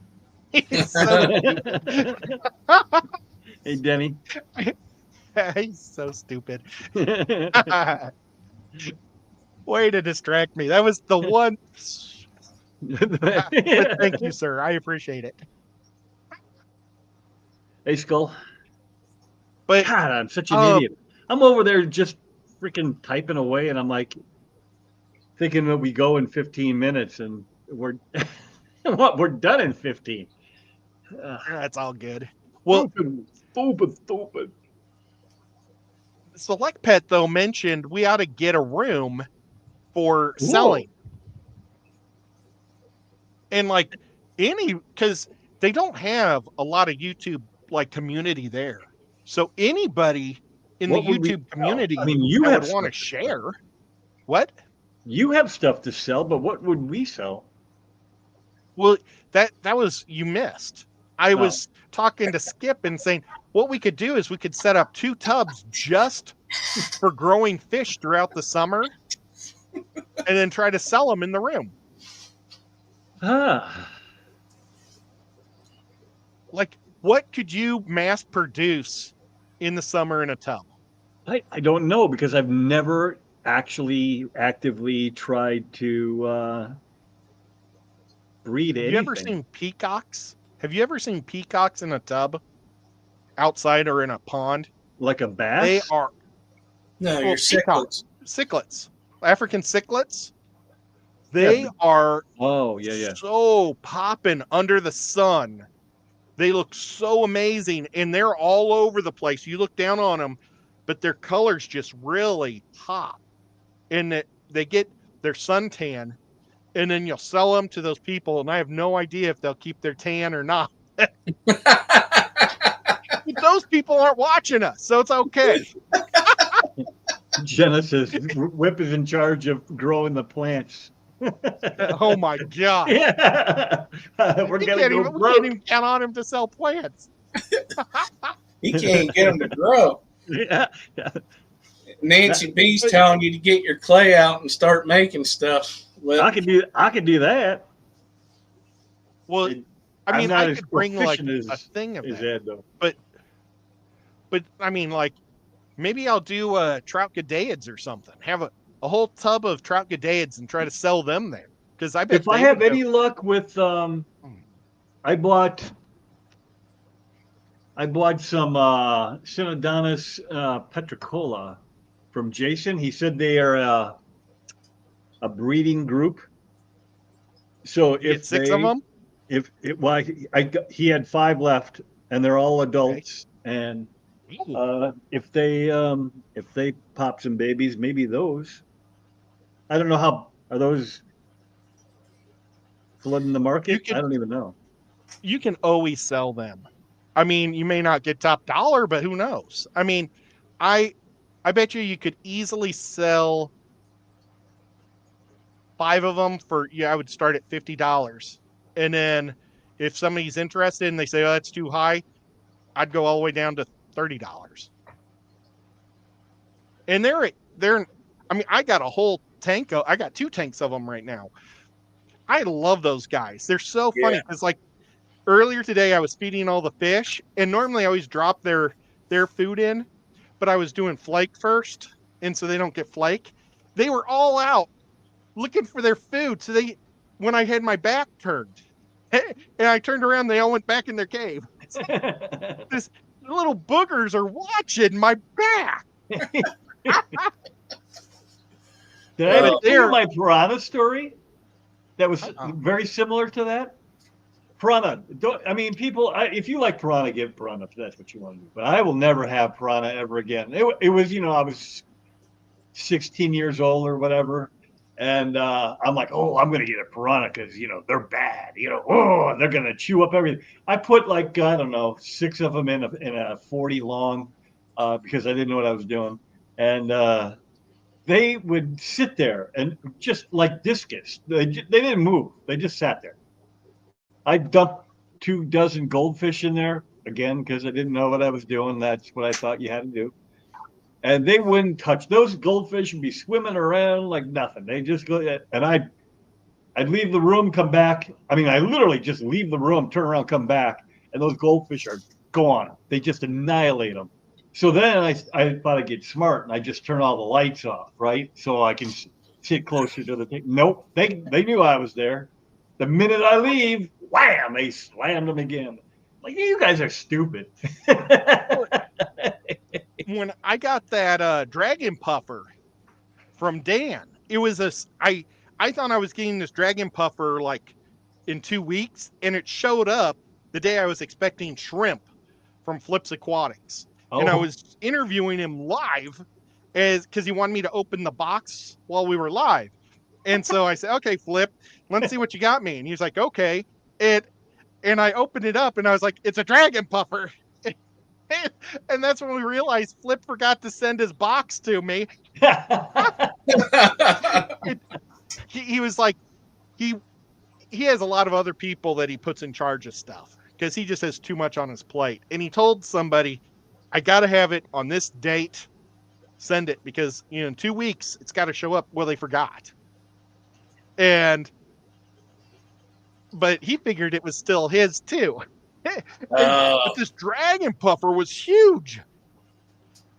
He's so Hey, Denny. He's so stupid. Way to distract me. That was the one. But thank you, sir. I appreciate it. Hey, Skull. But God, I'm such an idiot. I'm over there just freaking typing away, and I'm like thinking that we go in 15 minutes, and we're we're done in 15. That's all good. Well, stupid. Select Pet though mentioned we ought to get a room for selling. And like because they don't have a lot of YouTube like community there. So anybody in the YouTube community you would want to share. What? You have stuff to sell, but what would we sell? Well, that was you missed. I was talking to Skip and saying what we could do is we could set up 2 tubs just for growing fish throughout the summer and then try to sell them in the room. Like, what could you mass produce in the summer in a tub? I don't know because I've never actually actively tried to breed anything. Have you ever seen peacocks? Have you ever seen peacocks in a tub outside or in a pond? Like a bass? They are. No, you're cichlids. Cichlids. African cichlids. They are so popping under the sun. They look so amazing, and they're all over the place. You look down on them, but their colors just really pop. And they get their suntan, and then you'll sell them to those people, and I have no idea if they'll keep their tan or not. Those people aren't watching us, so it's okay. Genesis, Whip is in charge of growing the plants. Oh my God! Yeah. We can't even count on him to sell plants. He can't get them to grow. Yeah. Nancy B's telling you to get your clay out and start making stuff. Well, I could do that. Well, I mean, I could bring like a thing of that, though. But I mean, like maybe I'll do trout gadaids or something. Have a whole tub of trout gadaids and try to sell them there. Because I bet if I have any luck with, I bought some Synodontis petricola from Jason. He said they are a breeding group. So if 6 of them, he had 5 left, and they're all adults. Okay. And if they pop some babies, maybe those. I don't know how are those flooding the market. I don't even know. You can always sell them. I mean, you may not get top dollar, but who knows? I mean, I bet you could easily sell 5 of them for, I would start at $50. And then if somebody's interested and they say, oh, that's too high, I'd go all the way down to $30. And they're I mean, I got a whole tank. I got 2 tanks of them right now. I love those guys. They're so funny because like earlier today I was feeding all the fish, and normally I always drop their food in, but I was doing flake first, and so they don't get flake. They were all out looking for their food. So when I had my back turned, and I turned around, they all went back in their cave. This little boogers are watching my back. Did I ever tell you my piranha story? That was very similar to that. Piranha. People. If you like piranha, give piranha if that's what you want to do. But I will never have piranha ever again. It was, I was 16 years old or whatever, and I'm like, oh, I'm gonna get a piranha because they're bad. Oh, they're gonna chew up everything. I put like I don't know 6 of them in a 40 long because I didn't know what I was doing, and they would sit there and just like discus. They didn't move. They just sat there. I dumped 2 dozen goldfish in there again because I didn't know what I was doing. That's what I thought you had to do. And they wouldn't touch. Those goldfish would be swimming around like nothing. They just go, and I'd leave the room, come back. I literally just leave the room, turn around, come back, and those goldfish are gone. They just annihilate them. So then I thought I'd get smart, and I just turn all the lights off, right? So I can sit closer to the thing. Nope, they knew I was there. The minute I leave, wham, they slammed them again. Like, you guys are stupid. When I got that dragon puffer from Dan, it was I thought I was getting this dragon puffer like in 2 weeks, and it showed up the day I was expecting shrimp from Flips Aquatics. Oh. And I was interviewing him live because he wanted me to open the box while we were live. And so I said, okay, Flip, let's see what you got me. And he's like, okay. And I opened it up and I was like, it's a dragon puffer. And that's when we realized Flip forgot to send his box to me. He was like, he has a lot of other people that he puts in charge of stuff because he just has too much on his plate. And he told somebody, I got to have it on this date. Send it because, in 2 weeks, it's got to show up. Well, they forgot. But he figured it was still his too. But this dragon puffer was huge.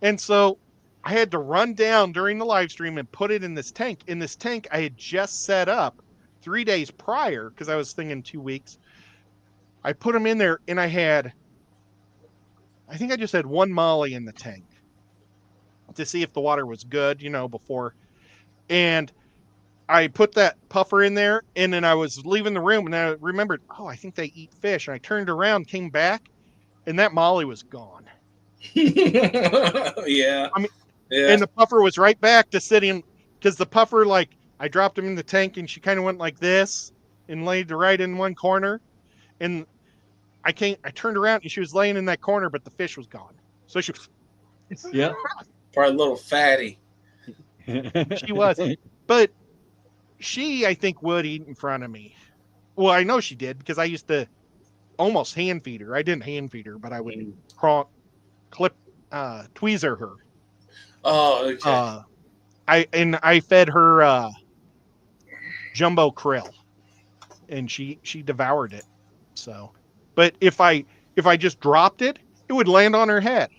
And so I had to run down during the live stream and put it in this tank. In this tank, I had just set up 3 days prior because I was thinking 2 weeks. I put them in there and I think I just had 1 molly in the tank to see if the water was good, before. And I put that puffer in there, and then I was leaving the room, and I remembered, I think they eat fish. And I turned around, came back, and that molly was gone. Yeah. And the puffer was right back to sitting, because the puffer, like, I dropped him in the tank, and she kind of went like this and laid right in one corner. And I turned around, and she was laying in that corner, but the fish was gone. So she was... Yeah. Probably a little fatty. She was. But she, I think, would eat in front of me. Well, I know she did because I used to almost hand feed her. I didn't hand feed her, but I would tweezer her. Oh, okay. I fed her jumbo krill, and she devoured it. So, but if I just dropped it, it would land on her head.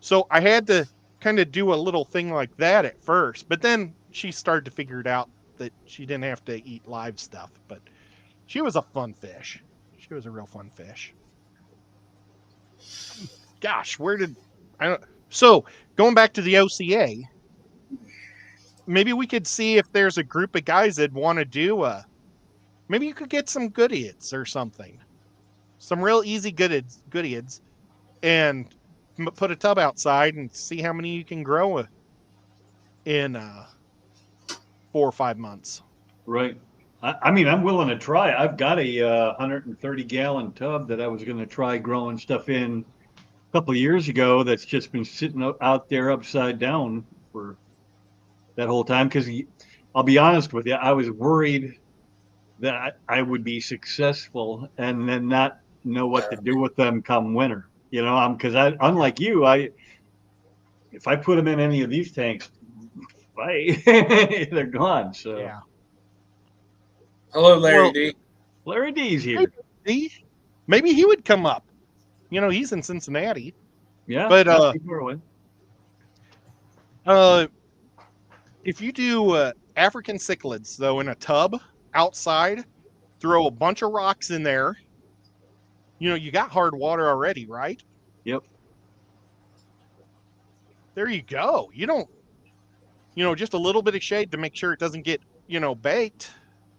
So I had to kind of do a little thing like that at first, but then she started to figure it out that she didn't have to eat live stuff. But she was a fun fish. She was a real fun fish. Gosh, so going back to the OCA, maybe we could see if there's a group of guys that want to do maybe you could get some goodies or something, some real easy goodies, and put a tub outside and see how many you can grow in 4 or 5 months. Right. I'm willing to try. I've got a 130-gallon tub that I was going to try growing stuff in a couple of years ago that's just been sitting out there upside down for that whole time. Because I'll be honest with you, I was worried that I would be successful and then not know what to do with them come winter. Because unlike you, if I put them in any of these tanks, Bye. They're gone. So Yeah. Hello, Larry D. Larry D's here. Maybe he would come up. He's in Cincinnati. Yeah, but not too far away. If you do African cichlids though in a tub outside, throw a bunch of rocks in there. You got hard water already, right? Yep. There you go. You don't, just a little bit of shade to make sure it doesn't get, baked,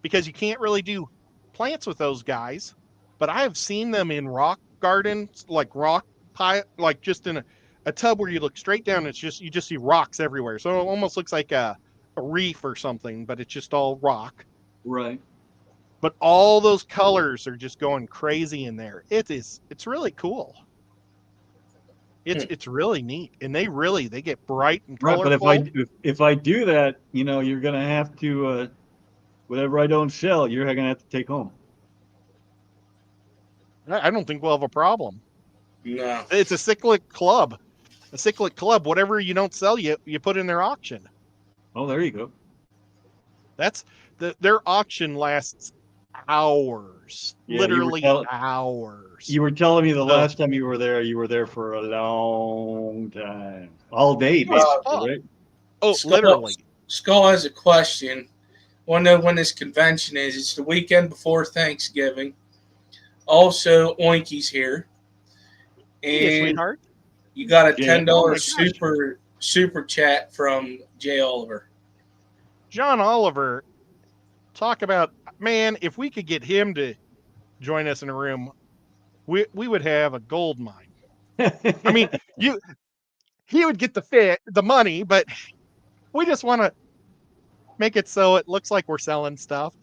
because you can't really do plants with those guys. But I have seen them in rock gardens, like rock pile, like just in a tub where you look straight down. It's just, you just see rocks everywhere. So it almost looks like a reef or something, but it's just all rock. Right. But all those colors are just going crazy in there. It's really cool. It's really neat, and they get bright and colorful. Right, but if I do that, you're gonna have to whatever I don't sell, you're gonna have to take home. I don't think we'll have a problem. No, it's a cichlid club. A cichlid club. Whatever you don't sell, you put in their auction. Oh, there you go. That's their auction lasts hours, literally hours. You were telling me the last time you were there for a long time, all day, basically, right? Oh, literally. Skull has a question. Want to know when this convention is? It's the weekend before Thanksgiving. Also, Oinky's here, and hey, sweetheart, you got a $10 super chat from Jay Oliver. John Oliver, talk about, man, if we could get him to join us in a room, we would have a gold mine. I mean, he would get the money, but we just want to make it so it looks like we're selling stuff.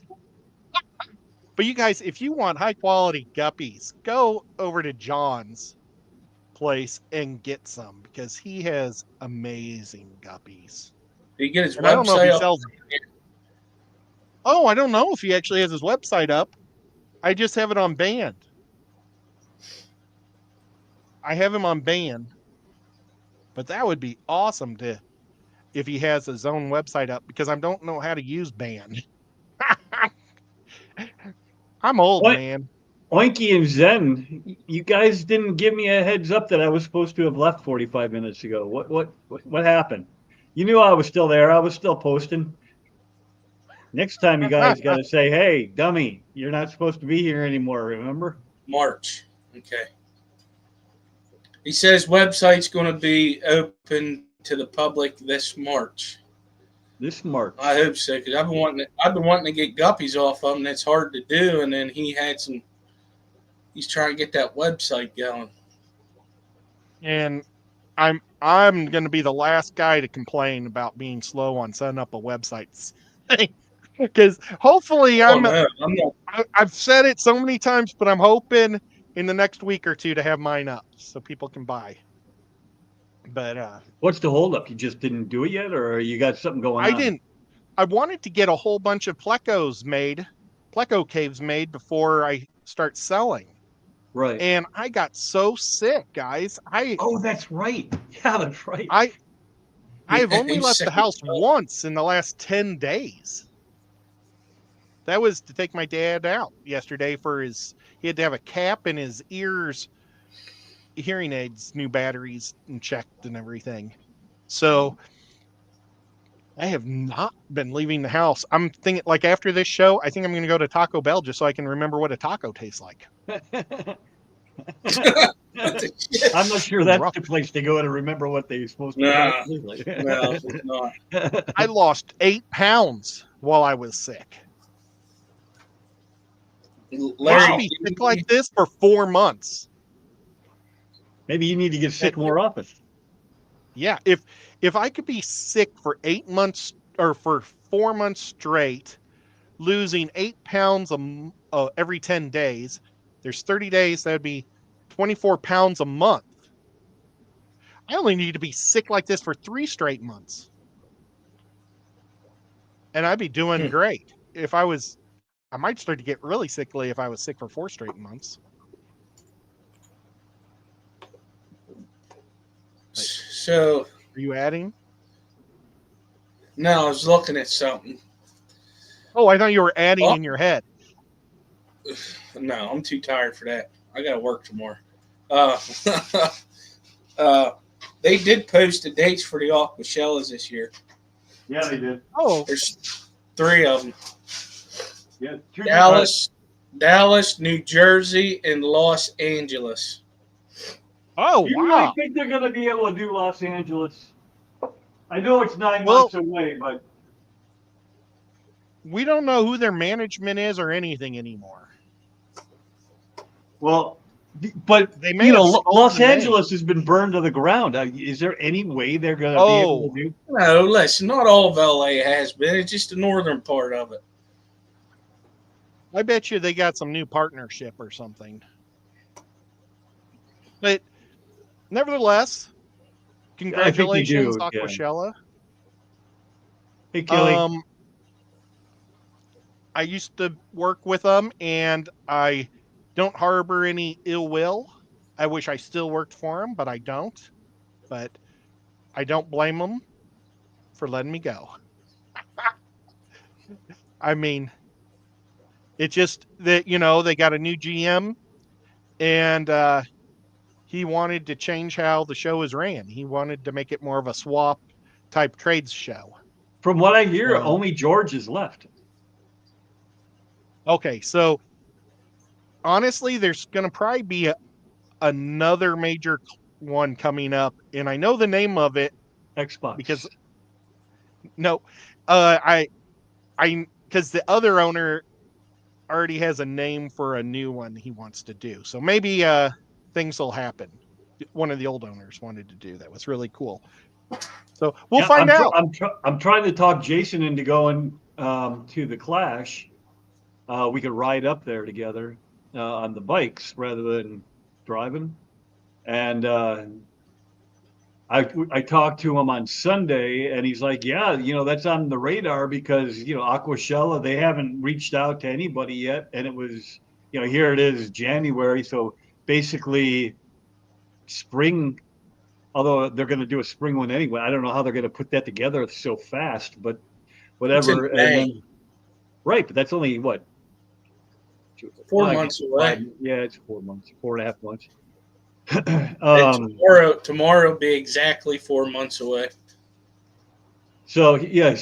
But you guys, if you want high quality guppies, go over to John's place and get some, because he has amazing guppies. Did he get his website? I don't know if he sells. Oh, I don't know if he actually has his website up. I just have it on band. I have him on band. But that would be awesome if he has his own website up, because I don't know how to use band. I'm old, man. Oinky and Zen, you guys didn't give me a heads up that I was supposed to have left 45 minutes ago. What happened? You knew I was still there. I was still posting. Next time you guys got to say, hey, dummy, you're not supposed to be here anymore, remember? March. Okay. He says website's going to be open to the public this March. This March. I hope so, because I've been wanting to get guppies off of him. That's hard to do, and then he's trying to get that website going. And I'm going to be the last guy to complain about being slow on setting up a website. Because hopefully I've said it so many times, but I'm hoping in the next week or two to have mine up so people can buy. But what's the holdup? You just didn't do it yet, or you got something going on? I didn't. I wanted to get a whole bunch of pleco caves made before I start selling. Right. And I got so sick, guys. Oh, that's right. Yeah, that's right. I've only left the house once in the last 10 days. That was to take my dad out yesterday he had to have a cap in his ears, hearing aids, new batteries, and checked and everything. So I have not been leaving the house. I'm thinking, like, after this show, I think I'm going to go to Taco Bell just so I can remember what a taco tastes like. I'm not sure that's the place to go to remember what they're supposed to do. No, it's not. I lost 8 pounds while I was sick. I should be sick like this for 4 months. Maybe you need to get sick more often. Yeah, if I could be sick for 8 months or for 4 months straight, losing 8 pounds every 10 days, there's 30 days, that'd be 24 pounds a month. I only need to be sick like this for 3 straight months. And I'd be doing great. I might start to get really sickly if I was sick for 4 straight months. So, are you adding? No, I was looking at something. Oh, I thought you were adding in your head. No, I'm too tired for that. I got to work tomorrow. They did post the dates for the off.We're this year. Yeah, they did. Oh, there's 3 of them. Yeah, Dallas, New Jersey, and Los Angeles. Oh, you wow. really think they're going to be able to do Los Angeles? I know it's 9 months away, but we don't know who their management is or anything anymore. Well, but they may Los Angeles has been burned to the ground. Is there any way they're going to be able to do? No, listen, not all of LA has been. It's just the northern part of it. I bet you they got some new partnership or something. But nevertheless, congratulations, off.We're. Hey, Kelly. I used to work with them, and I don't harbor any ill will. I wish I still worked for them, but I don't. But I don't blame them for letting me go. I mean, it's just that, they got a new GM, and he wanted to change how the show is ran. He wanted to make it more of a swap type trades show. From what I hear, only George is left. Okay, so honestly, there's going to probably be another major one coming up, and I know the name of it. Xbox. Because because the other owner already has a name for a new one he wants to do. So maybe things will happen. One of the old owners wanted to do that. Was really cool. So we'll find out. I'm trying to talk Jason into going to the Clash. We could ride up there together on the bikes rather than driving. And I talked to him on Sunday, and he's like, yeah, that's on the radar because, off.We're, they haven't reached out to anybody yet. And it was, here it is, January. So basically spring, although they're going to do a spring one anyway. I don't know how they're going to put that together so fast, but whatever. And then, right, but that's only what? 4 months away. Yeah, it's 4 months, 4.5 months. Tomorrow will be exactly 4 months away. So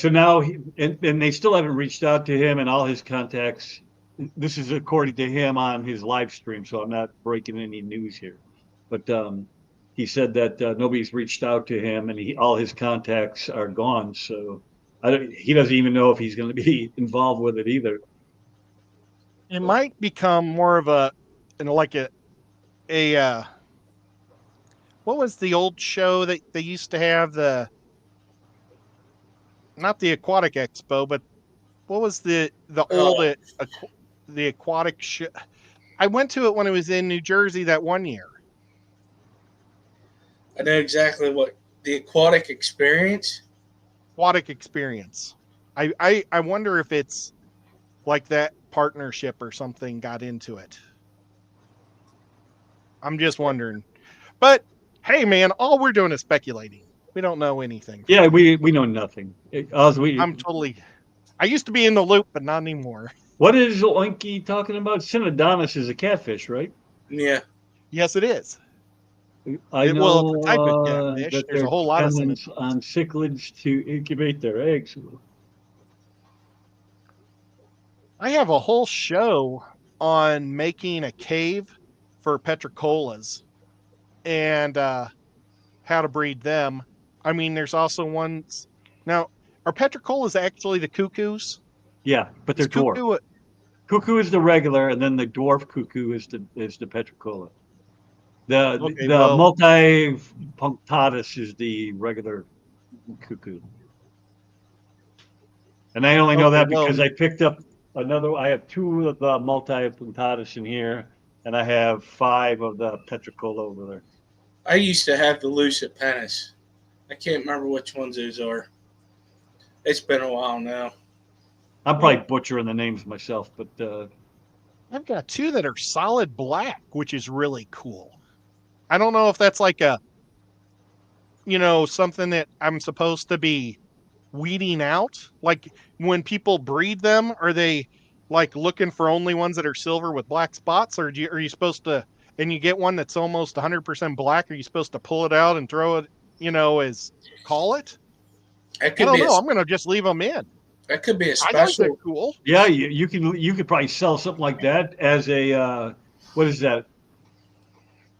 now and they still haven't reached out to him and all his contacts. This is according to him on his live stream, so I'm not breaking any news here. But he said that nobody's reached out to him, and all his contacts are gone. So he doesn't even know if he's going to be involved with it either. It might become more of a what was the old show that they used to have, not the Aquatic Expo, but what was the old the aquatic show? I went to it when it was in New Jersey that one year. I know exactly what the Aquatic Experience. Aquatic Experience. I wonder if it's like that partnership or something got into it. I'm just wondering. But hey, man, all we're doing is speculating. We don't know anything. Yeah, we know nothing. I used to be in the loop, but not anymore. What is Oinky talking about? Synodonis is a catfish, right? Yeah. Yes, it is. I know the type of catfish. that there's a whole lot of on cichlids to incubate their eggs. I have a whole show on making a cave for petricolas and how to breed them. I mean, there's also ones now. Are petricolas actually the cuckoos? Yeah, but they're dwarf. Cuckoo is the regular, and then the dwarf cuckoo is the petricola. The multi-punctatus is the regular cuckoo. And I only know that because I picked up another. I have 2 of the multi-punctatus in here, and I have 5 of the petricola over there. I used to have the lucid penis. I can't remember which ones those are. It's been a while now. I'm probably butchering the names myself, but I've got 2 that are solid black, which is really cool. I don't know if that's like something that I'm supposed to be weeding out? Like when people breed them, are they like looking for only ones that are silver with black spots, or are you supposed to? And you get one that's almost 100% black. Are you supposed to pull it out and throw it? As call it? That I could don't be know. I'm gonna just leave them in. that could be a I think they're special. cool. Yeah, you could probably sell something like that as a what is that?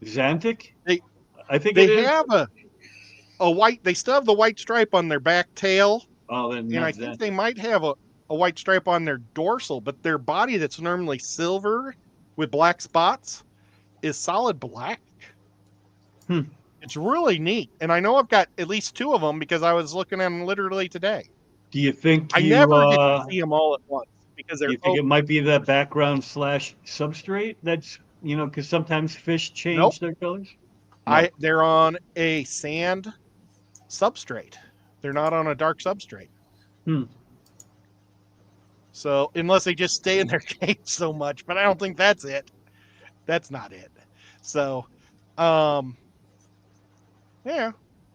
Xanthic? They I think it they is. have a white. They still have the white stripe on their back tail, Oh, then and I not think they Xanthic. might have a white stripe on their dorsal, but their body that's normally silver with black spots is solid black. Hmm. It's really neat. And I know I've got at least two of them because I was looking at them literally today. Do you think I never get to see them all at once because do they're you think it might be the background / substrate that's because sometimes fish nope. change their colors? No. They're on a sand substrate. They're not on a dark substrate. Hmm. So unless they just stay in their cage so much, but I don't think that's it. That's not it. So yeah,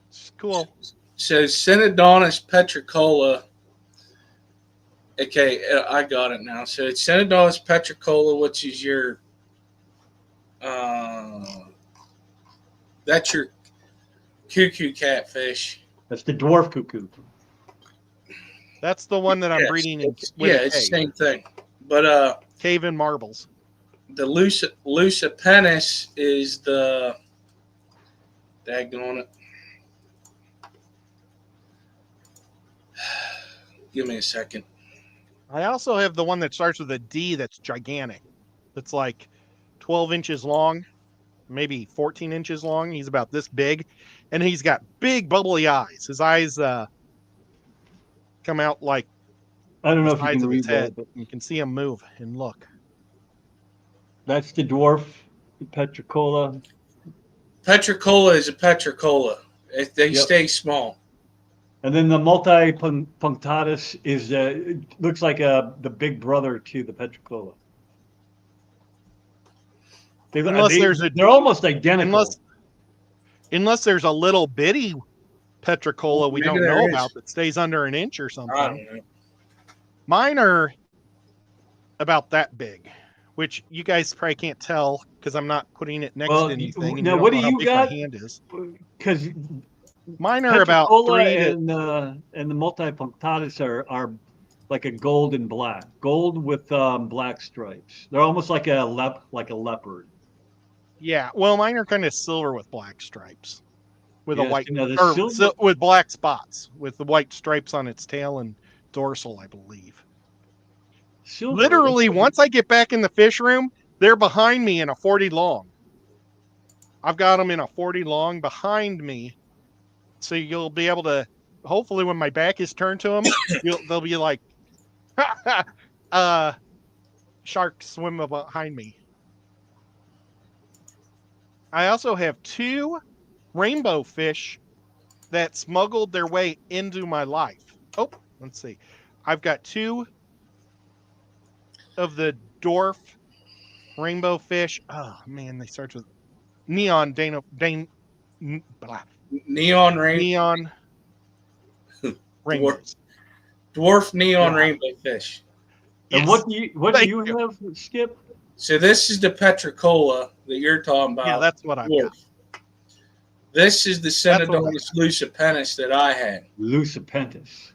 it's cool. So Synodontis petricola. Okay, I got it now. So it's Synodontis petricola, which is your that's your cuckoo catfish. That's the dwarf cuckoo. That's the one that I'm Yes, breeding it's with the same thing. But cave in marbles. the lucipennis is the daggone it. Give me a second. I also have the one that starts with a D that's gigantic. That's like 12 inches long, maybe 14 inches long. He's about this big, and he's got big bubbly eyes. His eyes come out like I don't the know if you sides can of his read head. that, but You can see him move and look. that's the dwarf petricola. Petricola is a petricola. They Yep. stay small. And then the multipunctatus is looks like the big brother to the petricola. They're almost identical. Unless there's a little bitty petricola we Maybe don't know there about is. that stays under an inch or I something. don't know. Mine are about that big, which you guys probably can't tell because I'm not putting it next to anything, and now you don't what know do how you big got? my hand is. Because Mine are about petricola 3 to and the multipunctatus are like a gold and black, gold with black stripes. They're almost like a leopard. yeah. Well, mine are kind of silver with black stripes, with a Yes, white the or silver. with black spots, with the white stripes on its tail and dorsal, I believe. Silver. Literally, once I get back in the fish room, they're behind me in a 40 long. I've got them in a 40 long behind me, so you'll be able to. Hopefully, when my back is turned to them, they'll be like, sharks swim behind me. I also have 2 rainbow fish that smuggled their way into my life. Oh, let's see. I've got 2 of the dwarf rainbow fish. Oh man, they start with neon Neon neon rainbows. Dwarf neon Yeah. rainbow fish. And Yes. what do you have, Skip? So this is the petricola that you're talking about. Yeah, that's what I've got. This is the That's what I Synodontis lucipennis that I had. Lucipentis.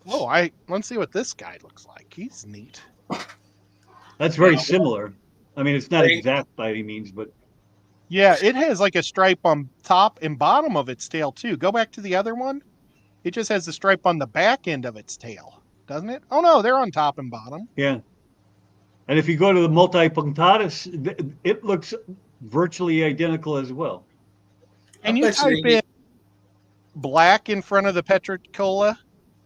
Oh, let's see what this guy looks like. He's neat. That's very similar. I mean, it's not exact by any means, but Yeah, it has like a stripe on top and bottom of its tail too. Go back to the other one. It just has the stripe on the back end of its tail, doesn't it? Oh no, they're on top and bottom. yeah. And if you go to the multipunctatus, it looks virtually identical as well. Can you type in black in front of the petricola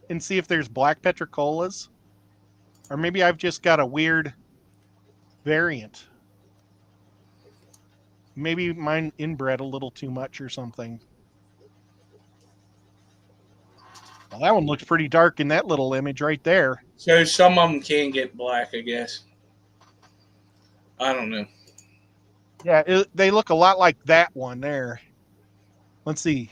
and see if there's black petricolas? Or maybe I've just got a weird variant. Maybe mine inbred a little too much or something. Well, that one looks pretty dark in that little image right there. So some of them can get black, I guess. I don't know. Yeah, they look a lot like that one there. Let's see.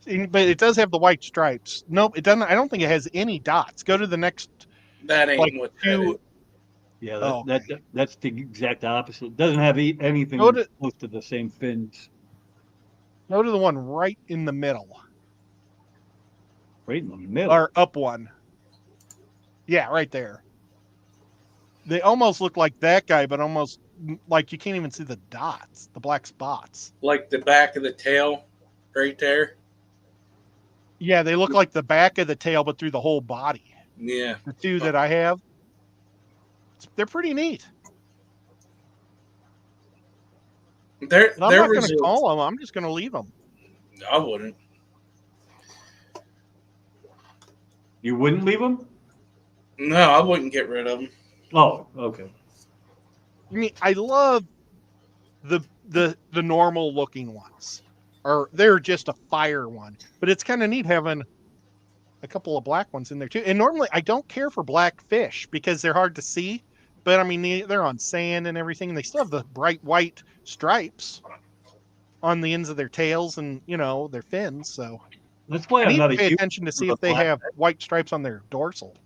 but it does have the white stripes. Nope, it doesn't. I don't think it has any dots. Go to the next. That ain't what that is. Yeah, that's the exact opposite. It doesn't have anything close to the same fins. Go to the one right in the middle. Right in the middle? Or up one. Yeah, right there. They almost look like that guy, but almost like you can't even see the dots, the black spots. Like the back of the tail right there? Yeah, they look like the back of the tail, but through the whole body. Yeah. The two that I have, they're pretty neat. I'm not going to call them. I'm just going to leave them. I wouldn't. You wouldn't leave them? No, I wouldn't get rid of them. Oh, okay. I mean, I love the normal looking ones, or they're just a fire one. But it's kind of neat having a couple of black ones in there too. And normally I don't care for black fish because they're hard to see. But I mean, they're on sand and everything, and they still have the bright white stripes on the ends of their tails and their fins. So that's why I need to pay attention to see if they have white stripes on their dorsal.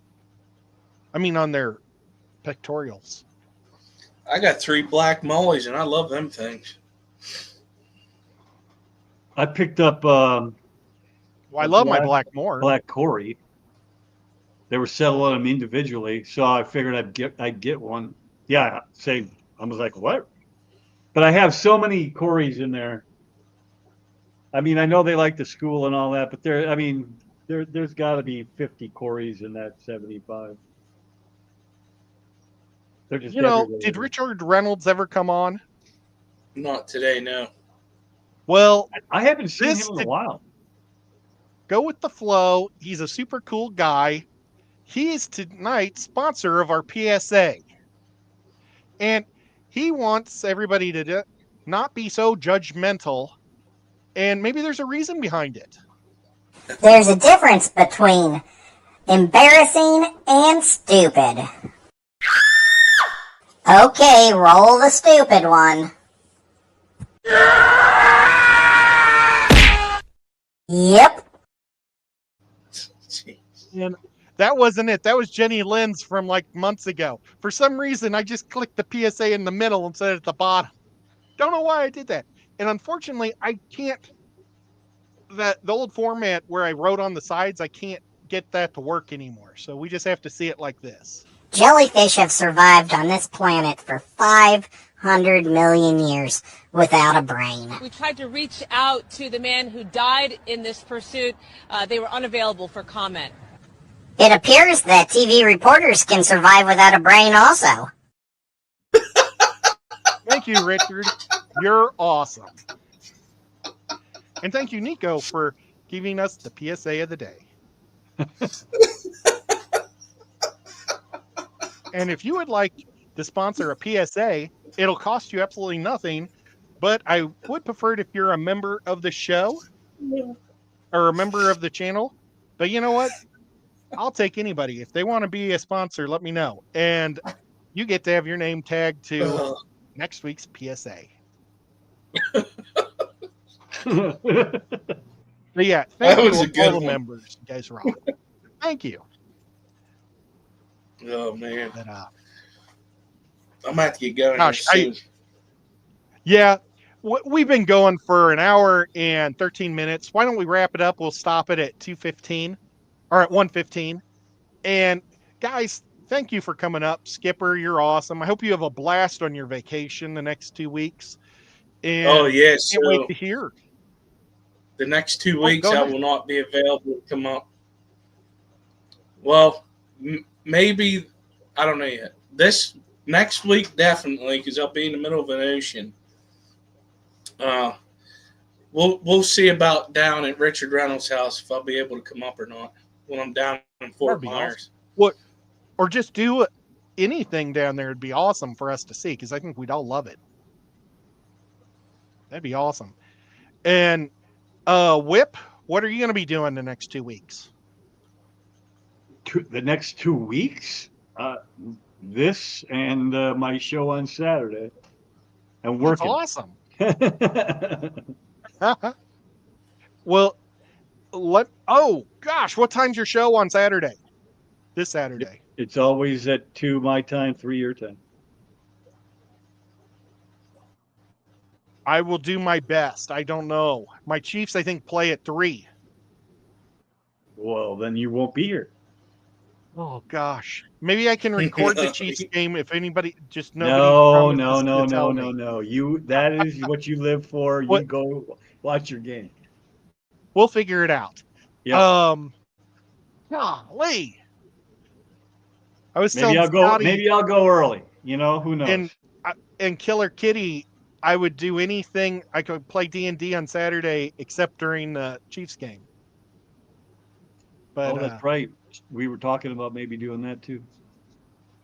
I mean, on their pectorials. I got 3 black mollies, and I love them things. I picked up. I love my black moor. Black Cory. They were selling them individually, so I figured I'd get one. Yeah, same. I was like, what? But I have so many Corys in there. I mean, I know they like the school and all that, but there's got to be 50 Corys in that 75. They're just did Richard Reynolds ever come on? Not today, no. Well, I haven't seen him in a while. Go with the flow. He's a super cool guy. He is tonight's sponsor of our PSA. And he wants everybody to not be so judgmental. And maybe there's a reason behind it. There's a difference between embarrassing and stupid. Okay, roll the stupid one. Yep. And that wasn't it. That was Jenny Lynn's from like months ago. For some reason, I just clicked the PSA in the middle instead of at the bottom. Don't know why I did that. And unfortunately, I can't. The old format where I wrote on the sides, I can't get that to work anymore. So we just have to see it like this. Jellyfish have survived on this planet for 500 million years without a brain. We tried to reach out to the man who died in this pursuit. They were unavailable for comment. It appears that TV reporters can survive without a brain also. Thank you, Richard. You're awesome. And thank you, Nico, for giving us the PSA of the day. And if you would like to sponsor a PSA, it'll cost you absolutely nothing. But I would prefer it if you're a member of the show or a member of the channel. But you know what? I'll take anybody. If they want to be a sponsor, let me know. And you get to have your name tagged to next week's PSA. But yeah, thank you to all the members. You guys rock. Thank you. Oh, man. But, I'm going to have to get going. Gosh, we've been going for an hour and 13 minutes. Why don't we wrap it up? We'll stop it at 2:15 or at 1:15. And guys, thank you for coming up. Skipper, you're awesome. I hope you have a blast on your vacation the next 2 weeks. And yes. Can't wait to hear. The next 2 weeks, I will not be available to come up. Well, maybe, I don't know yet. This next week, definitely, because I'll be in the middle of an ocean. We'll see about down at Richard Reynolds' house if I'll be able to come up or not when I'm down in Fort Myers. Awesome. What, or just do anything down there would be awesome for us to see because I think we'd all love it. That'd be awesome. And Whip, what are you going to be doing the next 2 weeks? The next 2 weeks? This and my show on Saturday. And working. That's awesome. Well, Oh gosh, what time's your show on Saturday? This Saturday. It's always at 2 my time, 3 your time. I will do my best. I don't know. My Chiefs, I think, play at 3. Well, then you won't be here. Oh gosh, maybe I can record the Chiefs game if anybody just nobody. No. That is what you live for. You go watch your game. We'll figure it out. Yeah. Golly. I was maybe I'll go early. You know, who knows? And Killer Kitty, I would do anything. I could play D&D on Saturday except during the Chiefs game. But that's right. We were talking about maybe doing that too.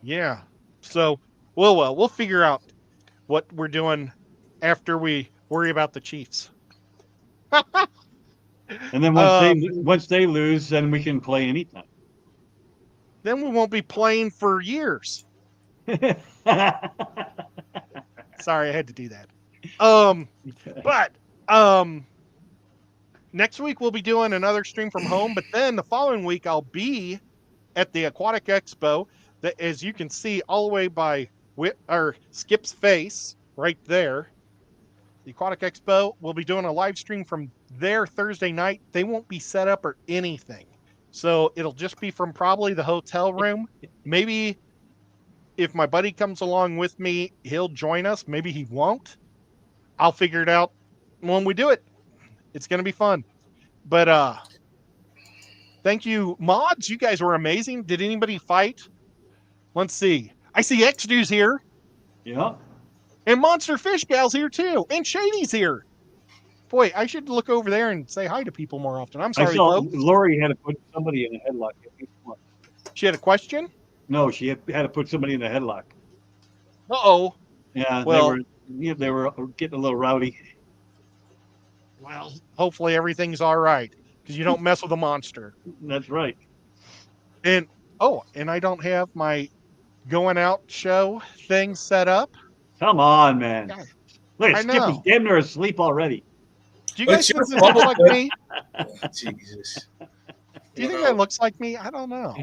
Yeah. So, we'll figure out what we're doing after we worry about the Chiefs. And then once they lose, then we can play anytime. Then we won't be playing for years. Sorry, I had to do that. But next week we'll be doing another stream from home, but then the following week I'll be at the Aquatic Expo that, as you can see all the way by Skip's face right there. The Aquatic Expo, we'll be doing a live stream from there Thursday night. They won't be set up or anything. So it'll just be from probably the hotel room. Maybe if my buddy comes along with me, he'll join us. Maybe he won't. I'll figure it out when we do it. It's going to be fun. But thank you, mods. You guys were amazing. Did anybody fight? Let's see. I see X-Du's here. Yeah. And Monster Fish Gal's here too. And Shady's here. Boy, I should look over there and say hi to people more often. I'm sorry, folks. Lori had to put somebody in a headlock. She had a question? No, she had to put somebody in a headlock. Uh-oh. Yeah, well, they were getting a little rowdy. Well, hopefully everything's all right because you don't mess with a monster. That's right. And I don't have my going out show thing set up. Come on, man. God, look, Skip is damn near asleep already. Do you guys think this looks like me? Jesus. Do you think that looks like me? I don't know.